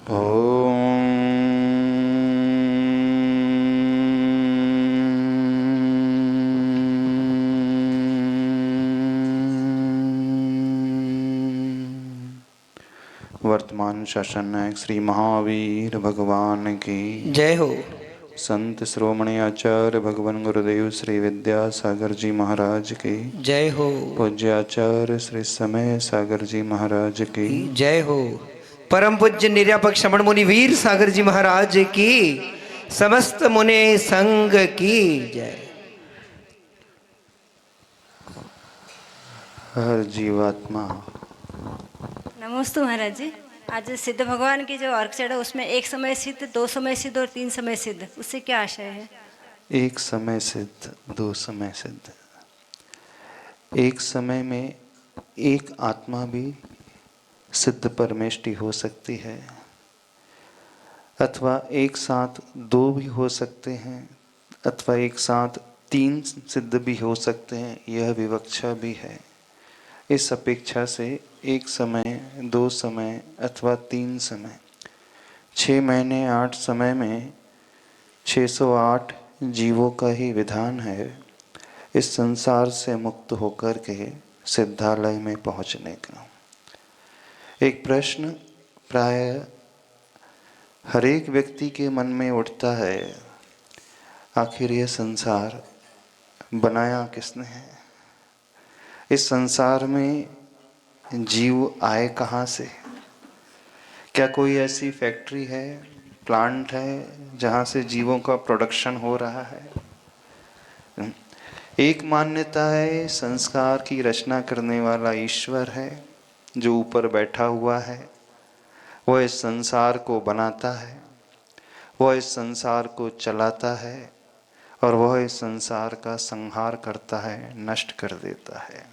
ओम वर्तमान शासन नायक श्री महावीर भगवान की जय हो। संत श्रोमणी आचार्य भगवान गुरुदेव श्री विद्यासागर जी महाराज की जय हो। पूज्य आचार्य श्री समय सागर जी महाराज की जय हो। परम पूज्य निर्यापक श्रमण मुनि वीर सागर जी महाराज की, समस्त मुने संग की जय। हर जीवात्मा। नमस्ते महाराज जी। आज सिद्ध भगवान की जो अर्घ चढ़ा उसमें एक समय सिद्ध, दो समय सिद्ध और तीन समय सिद्ध, उससे क्या आशय है? एक समय सिद्ध, दो समय सिद्ध। एक समय में एक आत्मा भी सिद्ध परमेष्टि हो सकती है, अथवा एक साथ दो भी हो सकते हैं, अथवा एक साथ तीन सिद्ध भी हो सकते हैं, यह विवक्षा भी है। इस अपेक्षा से एक समय, दो समय अथवा तीन समय, 6 महीने 8 समय में 608 जीवों का ही विधान है इस संसार से मुक्त होकर के सिद्धालय में पहुंचने का। एक प्रश्न प्राय हर एक व्यक्ति के मन में उठता है, आखिर यह संसार बनाया किसने है? इस संसार में जीव आए कहाँ से? क्या कोई ऐसी फैक्ट्री है, प्लांट है जहाँ से जीवों का प्रोडक्शन हो रहा है? एक मान्यता है संस्कार की रचना करने वाला ईश्वर है जो ऊपर बैठा हुआ है, वह इस संसार को बनाता है, वह इस संसार को चलाता है और वह इस संसार का संहार करता है, नष्ट कर देता है।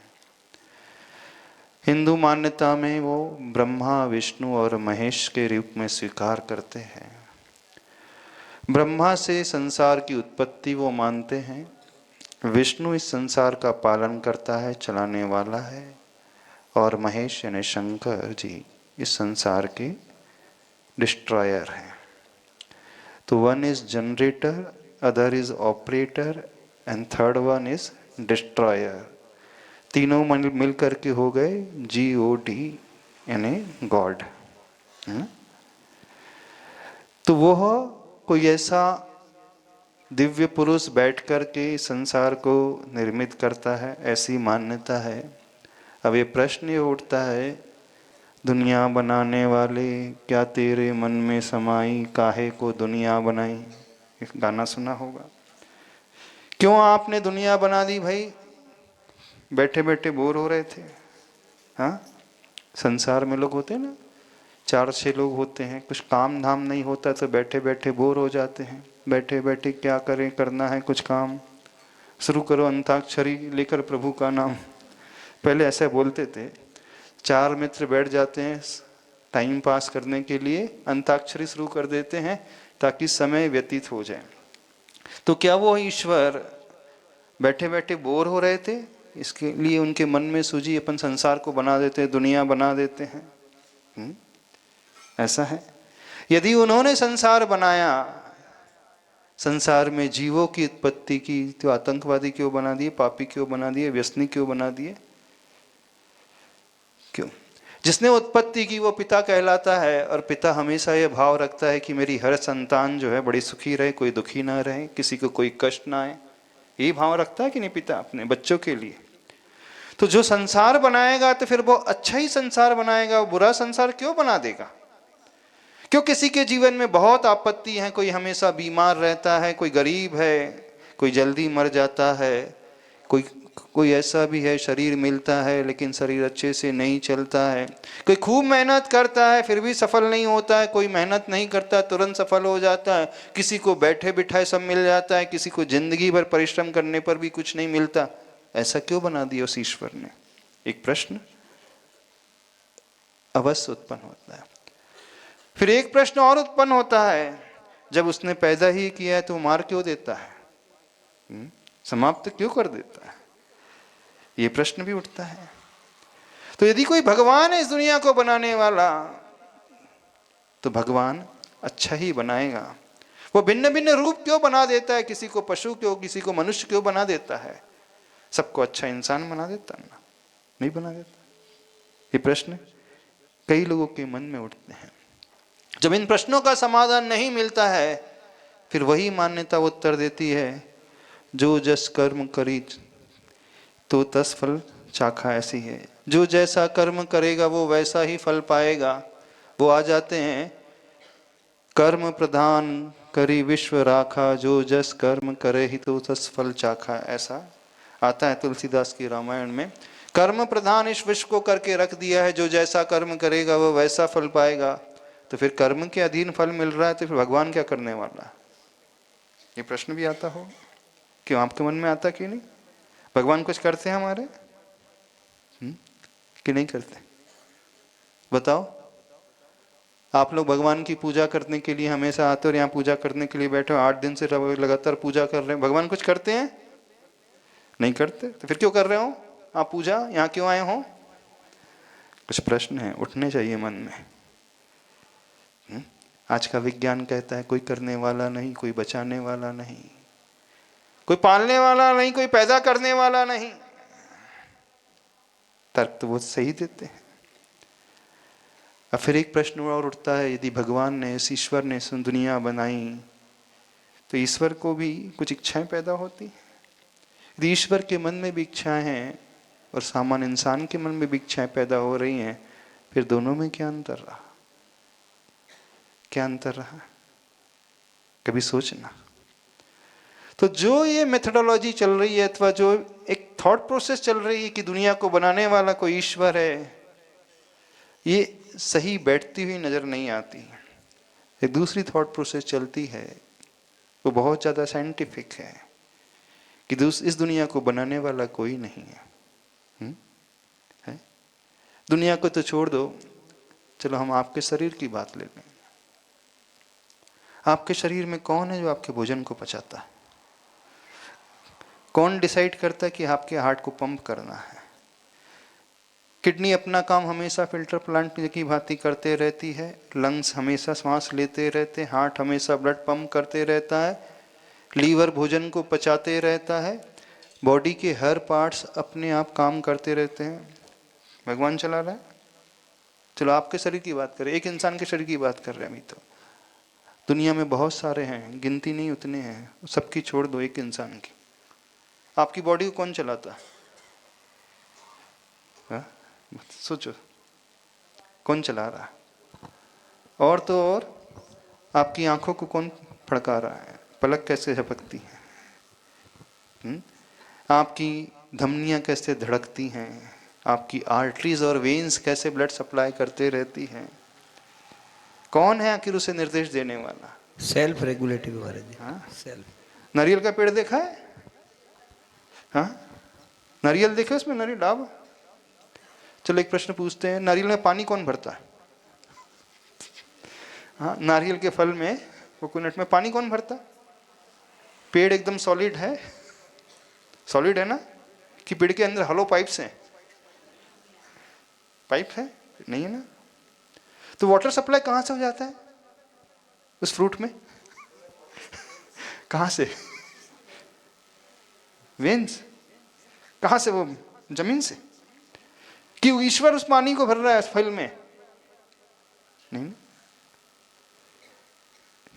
हिंदू मान्यता में वो ब्रह्मा, विष्णु और महेश के रूप में स्वीकार करते हैं। ब्रह्मा से संसार की उत्पत्ति वो मानते हैं, विष्णु इस संसार का पालन करता है, चलाने वाला है, और महेश यानी शंकर जी इस संसार के डिस्ट्रॉयर हैं। तो one is generator, other is operator and third one is destroyer. तीनों मिल करके हो गए GOD यानी गॉड। तो वह कोई ऐसा दिव्य पुरुष बैठ कर के संसार को निर्मित करता है, ऐसी मान्यता है। अब ये प्रश्न ये उठता है, दुनिया बनाने वाले क्या तेरे मन में समाई, काहे को दुनिया बनाई? एक गाना सुना होगा। क्यों आपने दुनिया बना दी भाई? बैठे बैठे बोर हो रहे थे। हाँ, संसार में लोग होते हैं ना, 4-6 लोग होते हैं, कुछ काम धाम नहीं होता तो बैठे बैठे बोर हो जाते हैं। बैठे बैठे क्या करें, करना है कुछ काम, शुरू करो अंताक्षरी लेकर प्रभु का नाम। पहले ऐसे बोलते थे। 4 मित्र बैठ जाते हैं टाइम पास करने के लिए, अंताक्षरी शुरू कर देते हैं ताकि समय व्यतीत हो जाए। तो क्या वो ईश्वर बैठे बैठे बोर हो रहे थे? इसके लिए उनके मन में सूझी, अपन संसार को बना देते हैं, दुनिया बना देते हैं। ऐसा है? यदि उन्होंने संसार बनाया, संसार में जीवों की उत्पत्ति की, तो आतंकवादी क्यों बना दिए, पापी क्यों बना दिए, व्यसनी क्यों बना दिए? क्यों? जिसने उत्पत्ति की वो पिता कहलाता है, और पिता हमेशा ये भाव रखता है कि मेरी हर संतान जो है बड़ी सुखी रहे, कोई दुखी ना रहे, किसी को कोई कष्ट ना आए। ये भाव रखता है कि नहीं पिता अपने बच्चों के लिए? तो जो संसार बनाएगा तो फिर वो अच्छा ही संसार बनाएगा, वो बुरा संसार क्यों बना देगा? क्यों किसी के जीवन में बहुत आपत्ति है, कोई हमेशा बीमार रहता है, कोई गरीब है, कोई जल्दी मर जाता है, कोई ऐसा भी है शरीर मिलता है लेकिन शरीर अच्छे से नहीं चलता है, कोई खूब मेहनत करता है फिर भी सफल नहीं होता है, कोई मेहनत नहीं करता तुरंत सफल हो जाता है, किसी को बैठे बिठाए सब मिल जाता है, किसी को जिंदगी भर परिश्रम करने पर भी कुछ नहीं मिलता। ऐसा क्यों बना दिया उस ईश्वर ने? एक प्रश्न अवश्य उत्पन्न होता है। फिर एक प्रश्न और उत्पन्न होता है, जब उसने पैदा ही किया है तो मार क्यों देता है, समाप्त क्यों कर देता है? ये प्रश्न भी उठता है। तो यदि कोई भगवान है इस दुनिया को बनाने वाला, तो भगवान अच्छा ही बनाएगा। वो भिन्न भिन्न रूप क्यों बना देता है, किसी को पशु क्यों, किसी को मनुष्य क्यों बना देता है? सबको अच्छा इंसान बना देता है ना? नहीं बना देता? ये प्रश्न कई लोगों के मन में उठते हैं। जब इन प्रश्नों का समाधान नहीं मिलता है, फिर वही मान्यता उत्तर देती है, जो जस कर्म करी तो तस फल चाखा। ऐसी है, जो जैसा कर्म करेगा वो वैसा ही फल पाएगा। वो आ जाते हैं, कर्म प्रधान करी विश्व राखा, जो जस कर्म करे ही तो तस फल चाखा। ऐसा आता है तुलसीदास की रामायण में। कर्म प्रधान इस विश्व को करके रख दिया है, जो जैसा कर्म करेगा वो वैसा फल पाएगा। तो फिर कर्म के अधीन फल मिल रहा है, तो फिर भगवान क्या करने वाला? ये प्रश्न भी आता हो, क्यों आपके मन में आता कि नहीं? भगवान कुछ करते हैं हमारे कि नहीं करते? बताओ। आप लोग भगवान की पूजा करने के लिए हमेशा आते हो और यहाँ पूजा करने के लिए बैठे हो, 8 दिन से लगातार पूजा कर रहे हैं। भगवान कुछ करते हैं? नहीं करते। तो फिर क्यों कर रहे हो आप पूजा? यहाँ क्यों आए हो? कुछ प्रश्न है, उठने चाहिए मन में। आज का विज्ञान कहता है कोई करने वाला नहीं, कोई बचाने वाला नहीं, कोई पालने वाला नहीं, कोई पैदा करने वाला नहीं। तर्क तो वो सही देते हैं। अब फिर एक प्रश्न और उठता है, यदि भगवान ने, इस ईश्वर ने दुनिया बनाई, तो ईश्वर को भी कुछ इच्छाएं पैदा होती हैं। यदि ईश्वर के मन में भी इच्छाएं हैं और सामान्य इंसान के मन में भी इच्छाएं पैदा हो रही हैं, फिर दोनों में क्या अंतर रहा? क्या अंतर रहा? कभी सोचना। तो जो ये मेथोडोलॉजी चल रही है, अथवा जो एक थॉट प्रोसेस चल रही है कि दुनिया को बनाने वाला कोई ईश्वर है, ये सही बैठती हुई नजर नहीं आती। एक दूसरी थॉट प्रोसेस चलती है, वो बहुत ज़्यादा साइंटिफिक है, कि इस दुनिया को बनाने वाला कोई नहीं है। दुनिया को तो छोड़ दो, चलो हम आपके शरीर की बात ले लें। आपके शरीर में कौन है जो आपके भोजन को पचाता है? कौन डिसाइड करता है कि आपके हार्ट को पंप करना है? किडनी अपना काम हमेशा फिल्टर प्लांट की भांति करते रहती है, लंग्स हमेशा सांस लेते रहते हैं, हार्ट हमेशा ब्लड पंप करते रहता है, लीवर भोजन को पचाते रहता है, बॉडी के हर पार्ट्स अपने आप काम करते रहते हैं। भगवान चला रहा है। चलो आपके शरीर की बात करें, एक इंसान के शरीर की बात कर रहे हैं। अभी तो दुनिया में बहुत सारे हैं, गिनती नहीं उतने हैं, सबकी छोड़ दो, एक इंसान की। आपकी बॉडी को कौन चलाता है? सोचो, कौन चला रहा है? और तो और आपकी आंखों को कौन फड़का रहा है? पलक कैसे झपकती है? आपकी धमनियां कैसे धड़कती हैं? आपकी आर्टरीज और वेन्स कैसे ब्लड सप्लाई करते रहती हैं? कौन है आखिर उसे निर्देश देने वाला? सेल्फ रेगुलेटिव महाराज जी। हाँ? सेल्फ। नारियल का पेड़ देखा है? हाँ, नारियल देखे, उसमें नारियल डाब। चलो एक प्रश्न पूछते हैं, नारियल में पानी कौन भरता है? हाँ, नारियल के फल में, कोकोनट में पानी कौन भरता? पेड़ एकदम सॉलिड है, सॉलिड है ना? कि पेड़ के अंदर हॉलो पाइप्स हैं? पाइप है? नहीं है ना? तो वाटर सप्लाई कहां से हो जाता है उस फ्रूट में? कहां से? वेन्स। कहां से? वो जमीन से। कि ईश्वर उस पानी को भर रहा है उस फल में? नहीं,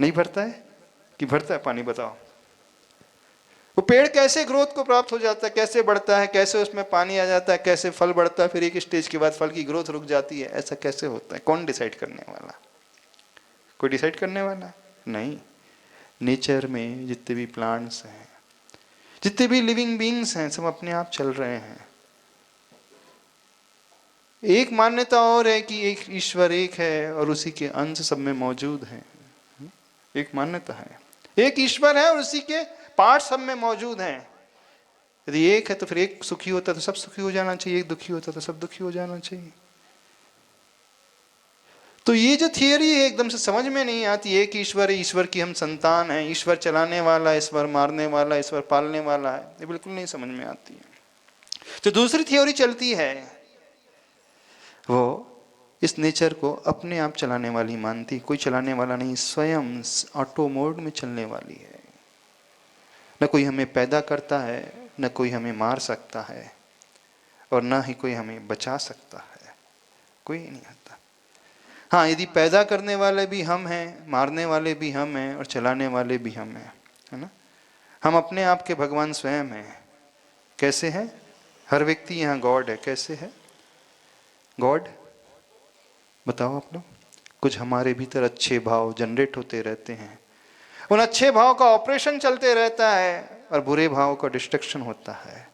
नहीं भरता है कि भरता है पानी? बताओ। वो पेड़ कैसे ग्रोथ को प्राप्त हो जाता है, कैसे बढ़ता है, कैसे उसमें पानी आ जाता है, कैसे फल बढ़ता है, फिर एक स्टेज के बाद फल की ग्रोथ रुक जाती है, ऐसा कैसे होता है? कौन डिसाइड करने वाला? कोई डिसाइड करने वाला नहीं। नेचर में जितने भी प्लांट्स हैं, जितने भी लिविंग बीइंग्स हैं, सब अपने आप चल रहे हैं। एक मान्यता और है कि एक ईश्वर एक है और उसी के अंश सब में मौजूद हैं। एक मान्यता है, एक ईश्वर है और उसी के पार्ट सब में मौजूद हैं। यदि एक है तो फिर एक सुखी होता तो सब सुखी हो जाना चाहिए, एक दुखी होता तो सब दुखी हो जाना चाहिए। तो ये जो थियरी है एकदम से समझ में नहीं आती। एक ईश्वर है, ईश्वर की हम संतान हैं, ईश्वर चलाने वाला, ईश्वर मारने वाला, ईश्वर पालने वाला है, ये बिल्कुल नहीं समझ में आती है। तो दूसरी थ्योरी चलती है, वो इस नेचर को अपने आप चलाने वाली मानती, कोई चलाने वाला नहीं, स्वयं ऑटो मोड में चलने वाली है। न कोई हमें पैदा करता है, न कोई हमें मार सकता है, और न ही कोई हमें बचा सकता है, कोई नहीं आता। हाँ, यदि पैदा करने वाले भी हम हैं, मारने वाले भी हम हैं, और चलाने वाले भी हम हैं, है ना। हम अपने आप के भगवान स्वयं हैं। कैसे हैं? हर व्यक्ति यहाँ गॉड है। कैसे है गॉड? बताओ आप लोग। कुछ हमारे भीतर अच्छे भाव जनरेट होते रहते हैं, उन अच्छे भाव का ऑपरेशन चलते रहता है, और बुरे भाव का डिस्ट्रक्शन होता है।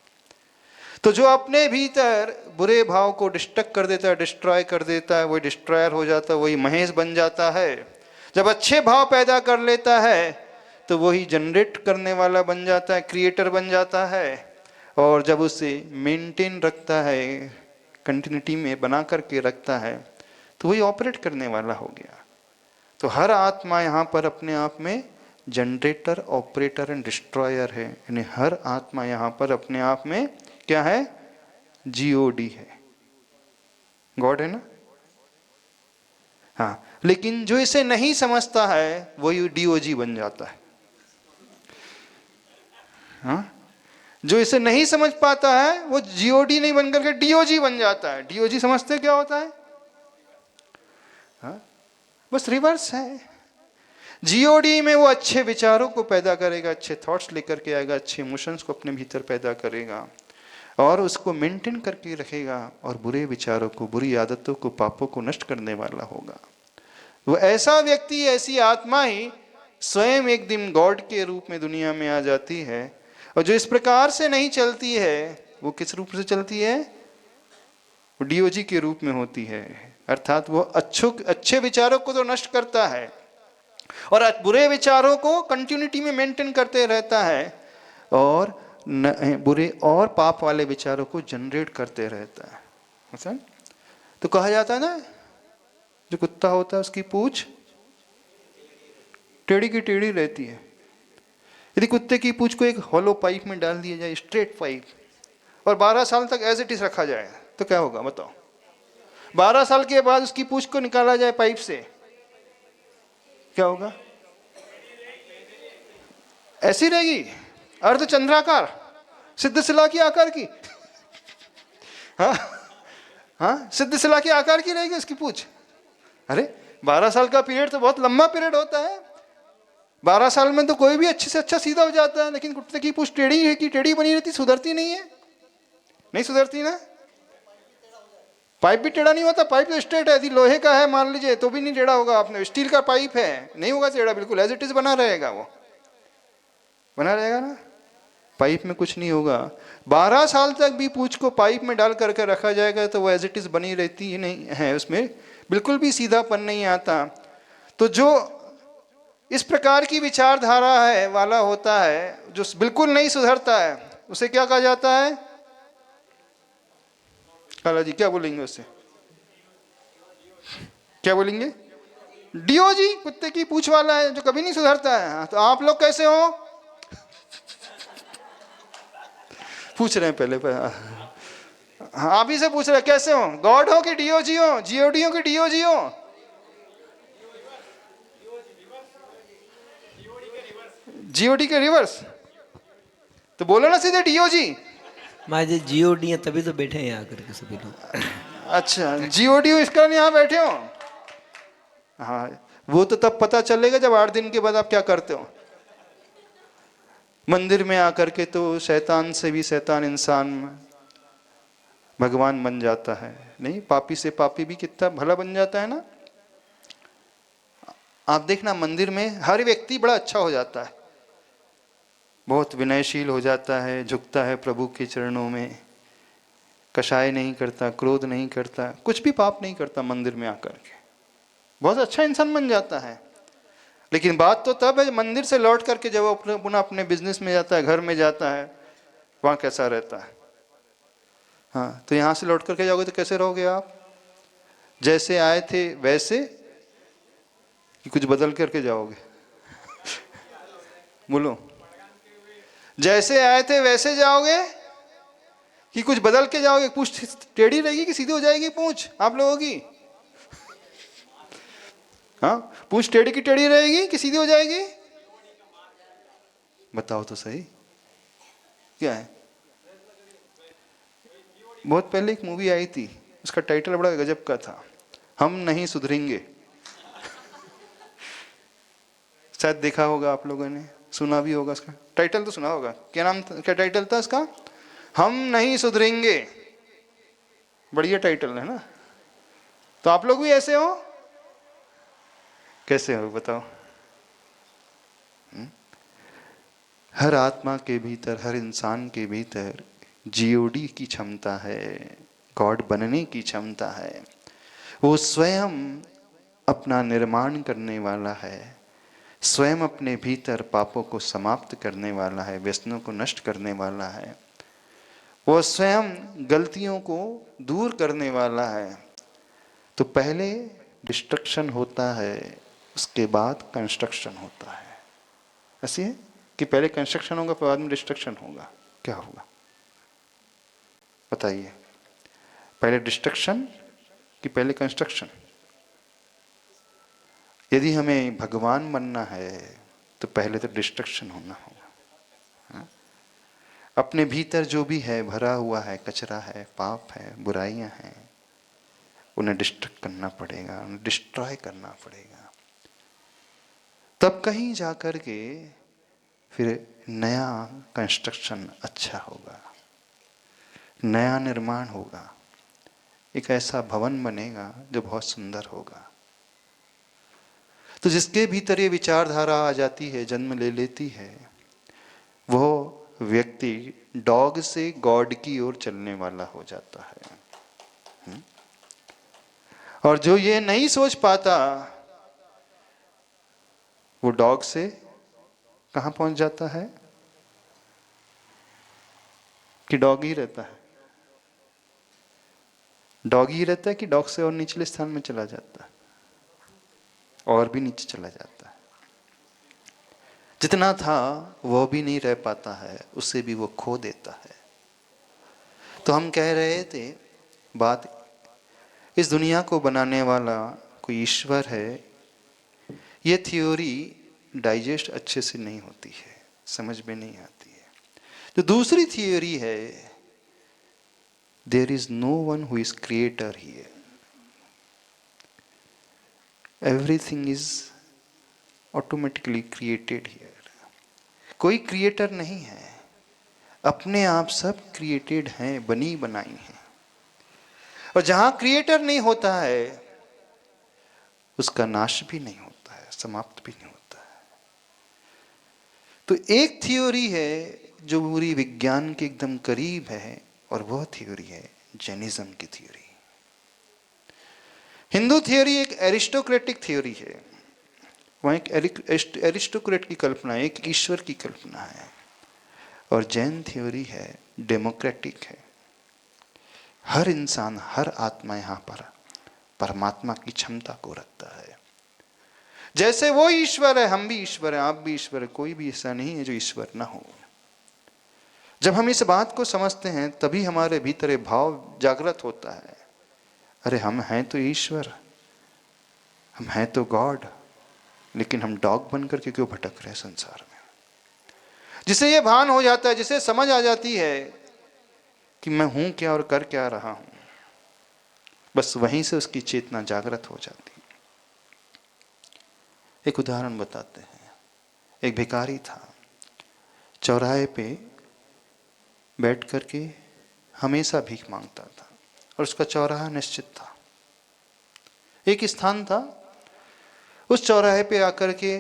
तो जो अपने भीतर बुरे भाव को डिस्ट्रक्ट कर देता है, डिस्ट्रॉय कर देता है, वही डिस्ट्रॉयर हो जाता है, वही महेश बन जाता है। जब अच्छे भाव पैदा कर लेता है तो वही जनरेट करने वाला बन जाता है, क्रिएटर बन जाता है। और जब उसे मेंटेन रखता है, कंटिन्यूटी में बना करके रखता है, तो वही ऑपरेट करने वाला हो गया। तो हर आत्मा यहाँ पर अपने आप में जनरेटर, ऑपरेटर एंड डिस्ट्रॉयर है। यानी हर आत्मा यहाँ पर अपने आप में क्या है? जीओडी है, गॉड है ना। हाँ, लेकिन जो इसे नहीं समझता है वही डीओजी बन जाता है। हाँ, जो इसे नहीं समझ पाता है वो जीओडी नहीं बन करके डीओजी बन जाता है। डीओजी समझते क्या होता है? हाँ, बस रिवर्स है। जीओडी में वो अच्छे विचारों को पैदा करेगा, अच्छे थॉट्स लेकर के आएगा, अच्छे इमोशंस को अपने भीतर पैदा करेगा और उसको मेंटेन करके रखेगा, और बुरे विचारों को, बुरी आदतों को, पापों को नष्ट करने वाला होगा। वो ऐसा व्यक्ति, ऐसी आत्मा ही स्वयं एक दिन गॉड के रूप में दुनिया में आ जाती है। और जो इस प्रकार से नहीं चलती है, वो किस रूप से चलती है? वो डीओजी के रूप में होती है। अर्थात वो अच्छे विचारों को तो नष्ट करता है और बुरे विचारों को कंटिन्यूटी में मेंटेन करते रहता है, और बुरे और पाप वाले विचारों को जनरेट करते रहता है। अच्छा? तो कहा जाता है ना, जो कुत्ता होता है उसकी पूंछ टेढ़ी की टेढ़ी रहती है। यदि कुत्ते की पूंछ को एक हॉलो पाइप में डाल दिया जाए, स्ट्रेट पाइप, और 12 साल तक एज इट इज रखा जाए, तो क्या होगा बताओ? 12 साल के बाद उसकी पूंछ को निकाला जाए पाइप से, क्या होगा? ऐसी रहेगी, अर्धचंद्राकार, सिद्ध शिला की आकार की। हाँ हाँ, सिद्ध शिला के आकार की रहेगी उसकी पूंछ। अरे 12 साल का पीरियड तो बहुत लंबा पीरियड होता है। 12 साल में तो कोई भी अच्छे से अच्छा सीधा हो जाता है, लेकिन कुत्ते की पूंछ टेढ़ी है कि टेढ़ी बनी रहती, सुधरती नहीं है। नहीं सुधरती ना। पाइप भी टेढ़ा नहीं होता, पाइप तो स्ट्रेट है। यदि लोहे का है मान लीजिए तो भी नहीं टेढ़ा होगा। आपने स्टील का पाइप है, नहीं होगा टेढ़ा, बिल्कुल एज इट इज बना रहेगा, वो बना रहेगा ना। पाइप में कुछ नहीं होगा। 12 साल तक भी पूंछ को पाइप में डाल करके रखा जाएगा तो वो एज इट इज बनी रहती ही नहीं है, उसमें बिल्कुल भी सीधापन नहीं आता। तो जो इस प्रकार की विचारधारा है वाला होता है, जो बिल्कुल नहीं सुधरता है, उसे क्या कहा जाता है? काला जी क्या बोलेंगे उससे? क्या बोलेंगे? डीओजी, कुत्ते की पूंछ वाला है जो कभी नहीं सुधरता है। तो आप लोग कैसे हो? पूछ रहे हैं पहले आप ही से पूछ रहे हैं कैसे हो? गॉड हो कि डीओजी हो? जीओडी हो कि डीओजी हो? जीओडी के रिवर्स। तो बोलो ना सीधे डीओजी। माजे जीओडी है तभी तो बैठे हैं यहाँ करके सभी लोग। अच्छा, जीओडी हो इसका नहीं यहाँ बैठे हो? हाँ, वो तो तब पता चलेगा जब 8 दिन के बाद आप क्या करते हो। मंदिर में आकर के तो शैतान से भी शैतान इंसान भगवान बन जाता है। नहीं, पापी से पापी भी कितना भला बन जाता है ना। आप देखना, मंदिर में हर व्यक्ति बड़ा अच्छा हो जाता है, बहुत विनयशील हो जाता है, झुकता है प्रभु के चरणों में, कषाय नहीं करता, क्रोध नहीं करता, कुछ भी पाप नहीं करता, मंदिर में आकर के बहुत अच्छा इंसान बन जाता है। लेकिन बात तो तब है मंदिर से लौट करके जब वो पुनः अपने बिजनेस में जाता है, घर में जाता है, वहाँ कैसा रहता है। हाँ, तो यहाँ से लौट करके जाओगे तो कैसे रहोगे आप? जैसे आए थे वैसे कि कुछ बदल करके जाओगे? बोलो, जैसे आए थे वैसे जाओगे कि कुछ बदल के जाओगे? पूंछ टेढ़ी रहेगी कि सीधी हो जाएगी पूंछ आप लोगों की? हाँ, पूंछ टेढ़ी की टेढ़ी रहेगी कि सीधी हो जाएगी? बताओ तो सही, क्या है? बहुत पहले एक मूवी आई थी, उसका टाइटल बड़ा गजब का था, हम नहीं सुधरेंगे। शायद देखा होगा आप लोगों ने, सुना भी होगा, उसका टाइटल तो सुना होगा। क्या नाम था, क्या टाइटल था उसका? हम नहीं सुधरेंगे। बढ़िया टाइटल है ना? तो आप लोग भी ऐसे हो? कैसे हो बताओ? हर आत्मा के भीतर, हर इंसान के भीतर जीओडी की क्षमता है, गॉड बनने की क्षमता है। वो स्वयं अपना निर्माण करने वाला है, स्वयं अपने भीतर पापों को समाप्त करने वाला है, व्यसनों को नष्ट करने वाला है, वो स्वयं गलतियों को दूर करने वाला है। तो पहले डिस्ट्रक्शन होता है, उसके बाद कंस्ट्रक्शन होता है। ऐसी है कि पहले कंस्ट्रक्शन होगा फिर बाद में डिस्ट्रक्शन होगा। क्या होगा बताइए? पहले डिस्ट्रक्शन कि पहले कंस्ट्रक्शन? यदि हमें भगवान बनना है तो पहले तो डिस्ट्रक्शन होना होगा। हाँ? अपने भीतर जो भी है भरा हुआ है, कचरा है, पाप है, बुराइयां हैं, उन्हें डिस्ट्रक्ट करना पड़ेगा, उन्हें डिस्ट्रॉय करना पड़ेगा। तब कहीं जाकर के फिर नया कंस्ट्रक्शन अच्छा होगा, नया निर्माण होगा, एक ऐसा भवन बनेगा जो बहुत सुंदर होगा। तो जिसके भीतर ये विचारधारा आ जाती है, जन्म ले लेती है, वो व्यक्ति डॉग से गॉड की ओर चलने वाला हो जाता है। और जो ये नहीं सोच पाता, वो डॉग से कहां पहुंच जाता है? कि डॉग ही रहता है? डॉग ही रहता है कि डॉग से और निचले स्थान में चला जाता है, और भी नीचे चला जाता है। जितना था वो भी नहीं रह पाता है, उससे भी वो खो देता है। तो हम कह रहे थे बात, इस दुनिया को बनाने वाला कोई ईश्वर है, ये थ्योरी डाइजेस्ट अच्छे से नहीं होती है, समझ में नहीं आती है। तो दूसरी थ्योरी है, there is no one who is creator here, everything is automatically created here. कोई क्रिएटर नहीं है, अपने आप सब क्रिएटेड हैं, बनी बनाई हैं। और जहां क्रिएटर नहीं होता है उसका नाश भी नहीं होता है, समाप्त भी नहीं होता है। तो एक थ्योरी है जो पूरी विज्ञान के एकदम करीब है, और वह थ्योरी है जैनिज्म की थ्योरी। हिंदू थ्योरी एक एरिस्टोक्रेटिक थ्योरी है, वहाँ एक एरिस्टोक्रेट की कल्पना है, एक ईश्वर की कल्पना है। और जैन थ्योरी है डेमोक्रेटिक है, हर इंसान, हर आत्मा यहाँ पर परमात्मा की क्षमता को रखता है। जैसे वो ईश्वर है, हम भी ईश्वर हैं, आप भी ईश्वर है, कोई भी ऐसा नहीं है जो ईश्वर ना हो। जब हम इस बात को समझते हैं तभी हमारे भीतर ये भाव जागृत होता है, अरे हम हैं तो ईश्वर, हम हैं तो गॉड, लेकिन हम डॉग बनकर के क्यों भटक रहे हैं संसार में। जिसे ये भान हो जाता है, जिसे समझ आ जाती है कि मैं हूं क्या और कर क्या रहा हूं, बस वहीं से उसकी चेतना जागृत हो जाती है। एक उदाहरण बताते हैं। एक भिखारी था, चौराहे पे बैठ करके हमेशा भीख मांगता था, और उसका चौराहा निश्चित था, एक स्थान था। उस चौराहे पे आकर के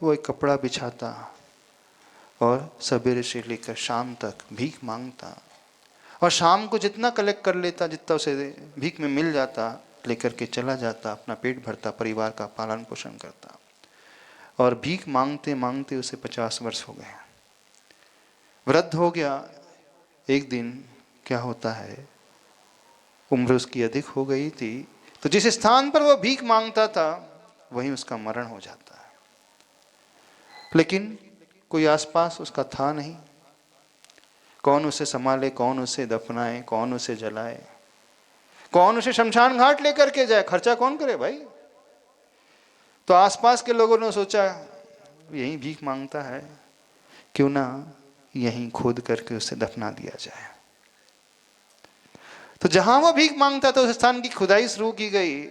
वो एक कपड़ा बिछाता और सवेरे से लेकर शाम तक भीख मांगता, और शाम को जितना कलेक्ट कर लेता, जितना उसे भीख में मिल जाता, लेकर के चला जाता, अपना पेट भरता, परिवार का पालन पोषण करता। और भीख मांगते मांगते उसे 50 वर्ष हो गए, वृद्ध हो गया। एक दिन क्या होता है, उम्र उसकी अधिक हो गई थी, तो जिस स्थान पर वो भीख मांगता था वहीं उसका मरण हो जाता है। लेकिन कोई आसपास उसका था नहीं, कौन उसे संभाले, कौन उसे दफनाए, कौन उसे जलाए, कौन उसे शमशान घाट लेकर के जाए, खर्चा कौन करे भाई। तो आसपास के लोगों ने सोचा यहीं भीख मांगता है, क्यों ना यहीं खोद करके उसे दफना दिया जाए। तो जहां वो भीख मांगता था उस स्थान की खुदाई शुरू की गई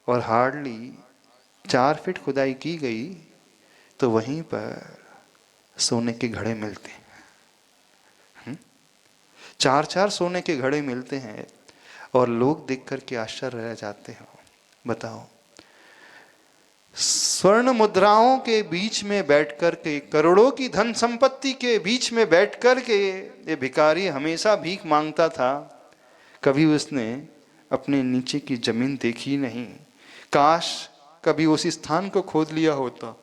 और हार्डली 4 फीट खुदाई की गई तो वहीं पर सोने के घड़े मिलते हैं। 4-4 सोने के घड़े मिलते हैं और लोग देख करके आश्चर्य रह जाते हैं। बताओ, स्वर्ण मुद्राओं के बीच में बैठकर के, करोड़ों की धन संपत्ति के बीच में बैठकर के ये भिखारी हमेशा भीख मांगता था। कभी उसने अपने नीचे की जमीन देखी नहीं। काश कभी उसी स्थान को खोद लिया होता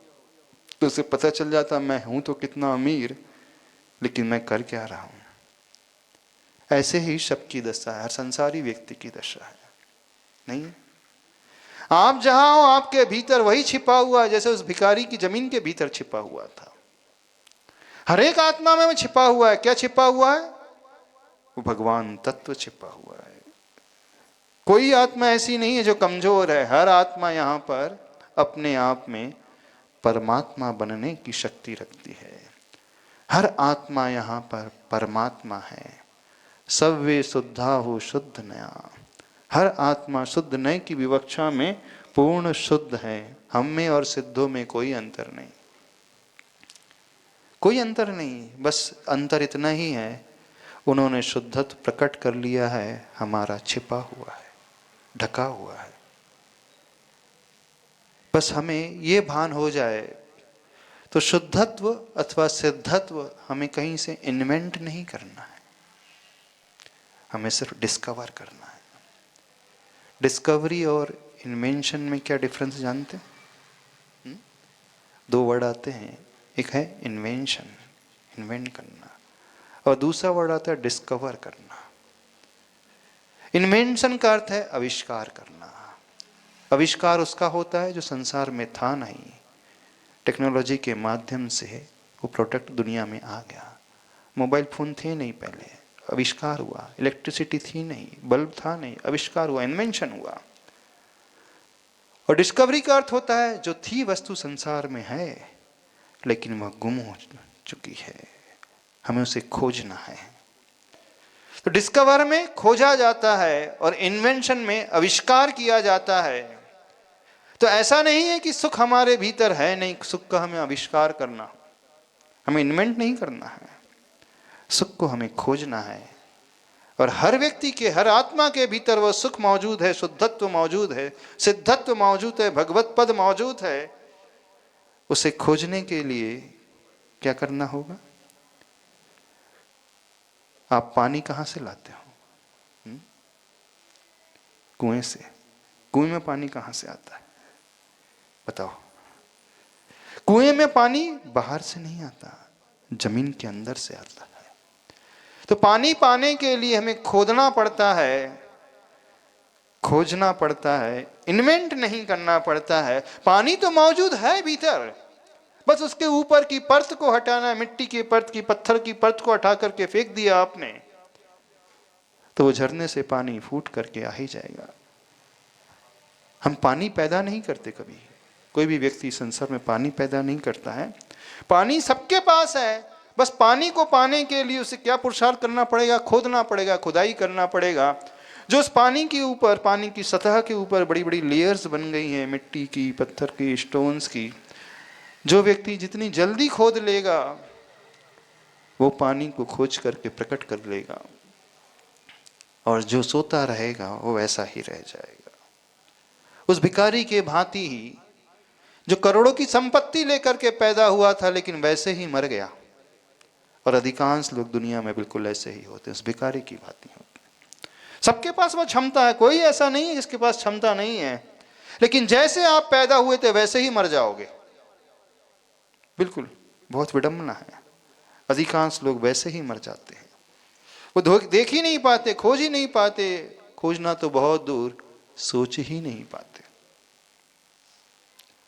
तो उसे पता चल जाता मैं हूं तो कितना अमीर, लेकिन मैं कर क्या रहा हूं। ऐसे ही सबकी दशा है, हर संसारी व्यक्ति की दशा है, नहीं है? आप जहां हो आपके भीतर वही छिपा हुआ है, जैसे उस भिखारी की जमीन के भीतर छिपा हुआ था। हर एक आत्मा में छिपा हुआ है। क्या छिपा हुआ है? वो भगवान तत्व छिपा हुआ है। कोई आत्मा ऐसी नहीं है जो कमजोर है। हर आत्मा यहां पर अपने आप में परमात्मा बनने की शक्ति रखती है। हर आत्मा यहां पर परमात्मा है। सव्वे शुद्धा हो शुद्ध नया। हर आत्मा शुद्ध नय की विवक्षा में पूर्ण शुद्ध है। हम में और सिद्धों में कोई अंतर नहीं, कोई अंतर नहीं। बस अंतर इतना ही है, उन्होंने शुद्धत्व प्रकट कर लिया है, हमारा छिपा हुआ है, ढका हुआ है। बस हमें ये भान हो जाए। तो शुद्धत्व अथवा सिद्धत्व हमें कहीं से इन्वेंट नहीं करना है, हमें सिर्फ डिस्कवर करना है। डिस्कवरी और इन्वेंशन में क्या डिफरेंस जानते हैं? 2 वर्ड आते हैं, एक है इन्वेंशन, इन्वेंट करना, और दूसरा वर्ड आता है डिस्कवर करना। इन्वेंशन का अर्थ है आविष्कार करना। आविष्कार उसका होता है जो संसार में था नहीं, टेक्नोलॉजी के माध्यम से वो प्रोडक्ट दुनिया में आ गया। मोबाइल फोन थे नहीं पहले, आविष्कार हुआ। इलेक्ट्रिसिटी थी नहीं, बल्ब था नहीं, आविष्कार हुआ, इन्वेंशन हुआ। और डिस्कवरी का अर्थ होता है जो थी वस्तु संसार में है लेकिन वह गुम हो चुकी है, हमें उसे खोजना है। तो डिस्कवर में खोजा जाता है और इन्वेंशन में आविष्कार किया जाता है। तो ऐसा नहीं है कि सुख हमारे भीतर है नहीं, सुख का हमें आविष्कार करना, हमें इन्वेंट नहीं करना है, सुख को हमें खोजना है। और हर व्यक्ति के, हर आत्मा के भीतर वह सुख मौजूद है, शुद्धत्व मौजूद है, सिद्धत्व मौजूद है, भगवत पद मौजूद है। उसे खोजने के लिए क्या करना होगा? आप पानी कहां से लाते हो? कुएं से। कुएं में पानी कहां से आता है बताओ? कुएं में पानी बाहर से नहीं आता, जमीन के अंदर से आता है। तो पानी पाने के लिए हमें खोदना पड़ता है, खोजना पड़ता है, इन्वेंट नहीं करना पड़ता है। पानी तो मौजूद है भीतर, बस उसके ऊपर की परत को हटाना है। मिट्टी की परत की, पत्थर की परत को हटा करके फेंक दिया आपने, तो वो झरने से पानी फूट करके आ ही जाएगा। हम पानी पैदा नहीं करते कभी, कोई भी व्यक्ति संसार में पानी पैदा नहीं करता है। पानी सबके पास है, बस पानी को पाने के लिए उसे क्या पुरुषार्थ करना पड़ेगा? खोदना पड़ेगा, खुदाई करना पड़ेगा। जो उस पानी के ऊपर, पानी की सतह के ऊपर बड़ी बड़ी लेयर्स बन गई हैं, मिट्टी की, पत्थर की, स्टोन्स की, जो व्यक्ति जितनी जल्दी खोद लेगा वो पानी को खोज करके प्रकट कर लेगा, और जो सोता रहेगा वो वैसा ही रह जाएगा। उस भिखारी के भांति ही जो करोड़ों की संपत्ति लेकर के पैदा हुआ था लेकिन वैसे ही मर गया। और अधिकांश लोग दुनिया में बिल्कुल ऐसे ही होते हैं, उस भिखारी की भांति होते हैं। सबके पास वो क्षमता है, कोई ऐसा नहीं है जिसके पास क्षमता नहीं है, लेकिन जैसे आप पैदा हुए थे वैसे ही मर जाओगे। बिल्कुल, बहुत विडंबना है। अधिकांश लोग वैसे ही मर जाते हैं, वो देख ही नहीं पाते, खोज ही नहीं पाते, खोजना तो बहुत दूर, सोच ही नहीं पाते।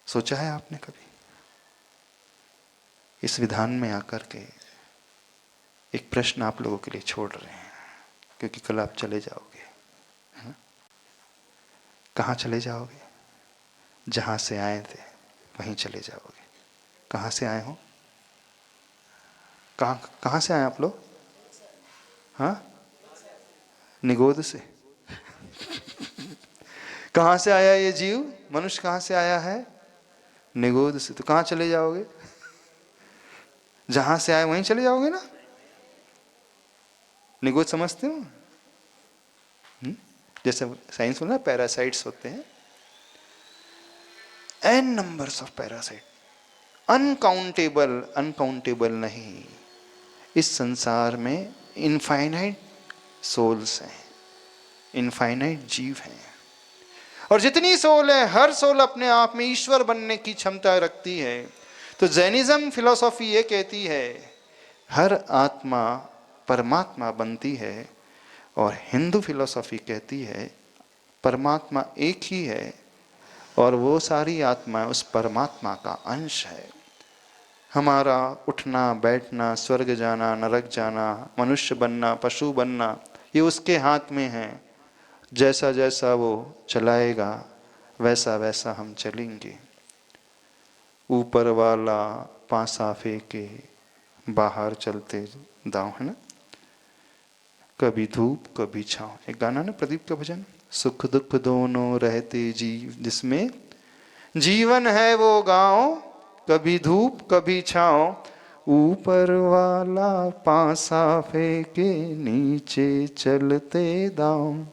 सोचा है आपने कभी? इस विधान में आकर के एक प्रश्न आप लोगों के लिए छोड़ रहे हैं, क्योंकि कल आप चले जाओगे। कहाँ चले जाओगे? जहाँ से आए थे वहीं चले जाओगे। कहाँ से आए हो? कहाँ से आए आप लोग? हाँ, निगोद से। कहाँ से आया ये जीव? मनुष्य कहाँ से आया है? निगोद से। तो कहाँ चले जाओगे? जहाँ से आए वहीं चले जाओगे ना। निगोद समझते हो? जैसे साइंस में ना पैरासाइट्स होते हैं, an numbers of parasite, uncountable नहीं। इस संसार में इनफाइनाइट सोल्स हैं, इनफाइनाइट जीव हैं, और जितनी सोल है हर सोल अपने आप में ईश्वर बनने की क्षमता रखती है। तो जैनिज्म फिलॉसफी ये कहती है हर आत्मा परमात्मा बनती है, और हिंदू फिलॉसफी कहती है परमात्मा एक ही है और वो सारी आत्मा उस परमात्मा का अंश है। हमारा उठना बैठना, स्वर्ग जाना, नरक जाना, मनुष्य बनना, पशु बनना, ये उसके हाथ में है। जैसा जैसा वो चलाएगा वैसा वैसा हम चलेंगे। ऊपर वाला पासा फेंके बाहर चलते दांव, है ना। कभी धूप कभी छाँव, एक गाना ना प्रदीप का भजन, सुख दुख दोनों रहते जीव जिसमें जीवन है वो गाँव, कभी धूप कभी छाँव, ऊपर वाला पासा फेंके नीचे चलते दांव,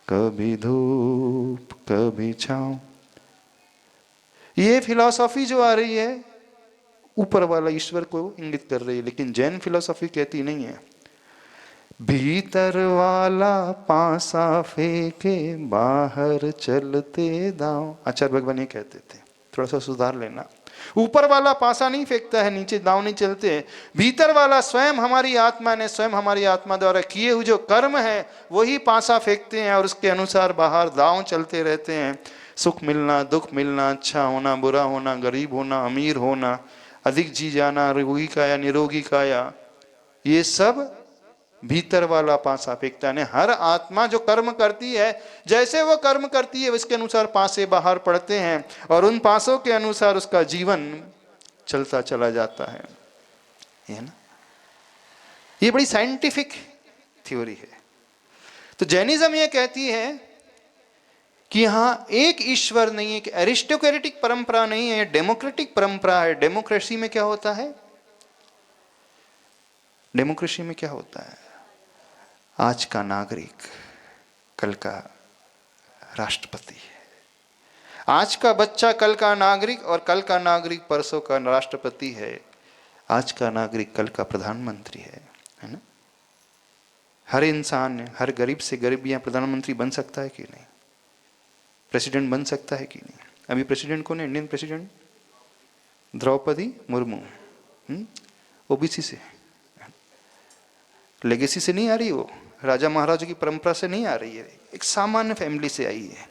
कभी धूप कभी छाँव। ये फिलॉसफी जो आ रही है ऊपर वाला ईश्वर को इंगित कर रही है, लेकिन जैन फिलॉसफी कहती नहीं है भीतर वाला पासा फेंके बाहर चलते दांव। आचार्य भगवान ये कहते थे, थोड़ा सा सुधार लेना। ऊपर वाला पासा नहीं फेंकता है, नीचे दांव नहीं चलते। भीतर वाला स्वयं हमारी आत्मा ने, स्वयं हमारी आत्मा द्वारा किए हुए जो कर्म है वही पासा फेंकते हैं और उसके अनुसार बाहर दांव चलते रहते हैं। सुख मिलना, दुख मिलना, अच्छा होना, बुरा होना, गरीब होना, अमीर होना, अधिक जी जाना, रोगी का या निरोगी का, या ये सब भीतर वाला पासा फेंकता है। हर आत्मा जो कर्म करती है, जैसे वो कर्म करती है उसके अनुसार पासे बाहर पड़ते हैं और उन पासों के अनुसार उसका जीवन चलता चला जाता है। ये ना, ये बड़ी साइंटिफिक थ्योरी है। तो जैनिज्म ये कहती है कि यहां एक ईश्वर नहीं है, एक एरिस्टोक्रेटिक परंपरा नहीं है, डेमोक्रेटिक परंपरा है। डेमोक्रेसी में क्या होता है? डेमोक्रेसी में क्या होता है? आज का नागरिक कल का राष्ट्रपति है। आज का बच्चा कल का नागरिक, और कल का नागरिक परसों का राष्ट्रपति है। आज का नागरिक कल का प्रधानमंत्री है ना। हर इंसान, हर गरीब से गरीब यहाँ प्रधानमंत्री बन सकता है कि नहीं? प्रेसिडेंट बन सकता है कि नहीं? अभी प्रेसिडेंट कौन है? Indian president Draupadi Murmu, OBC से, लेगेसी से नहीं आ रही, वो राजा महाराजा की परंपरा से नहीं आ रही है, एक सामान्य फैमिली से आई है,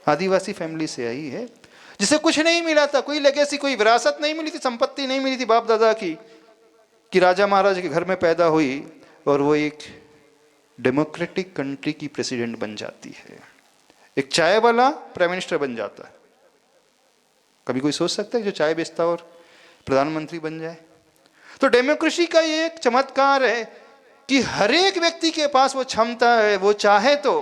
आदिवासी फैमिली से आई है, जिसे कुछ नहीं मिला था, कोई लेगेसी, कोई विरासत नहीं मिली थी, संपत्ति नहीं मिली थी बाप दादा की, कि राजा महाराजा के घर में पैदा हुई और वो एक डेमोक्रेटिक कंट्री की प्रेसिडेंट बन जाती है। एक चाय वाला प्राइम मिनिस्टर बन जाता है। कभी कोई सोच सकता है जो चाय बेचता और प्रधानमंत्री बन जाए? तो डेमोक्रेसी का ये एक चमत्कार है कि हर एक व्यक्ति के पास वो क्षमता है, वो चाहे तो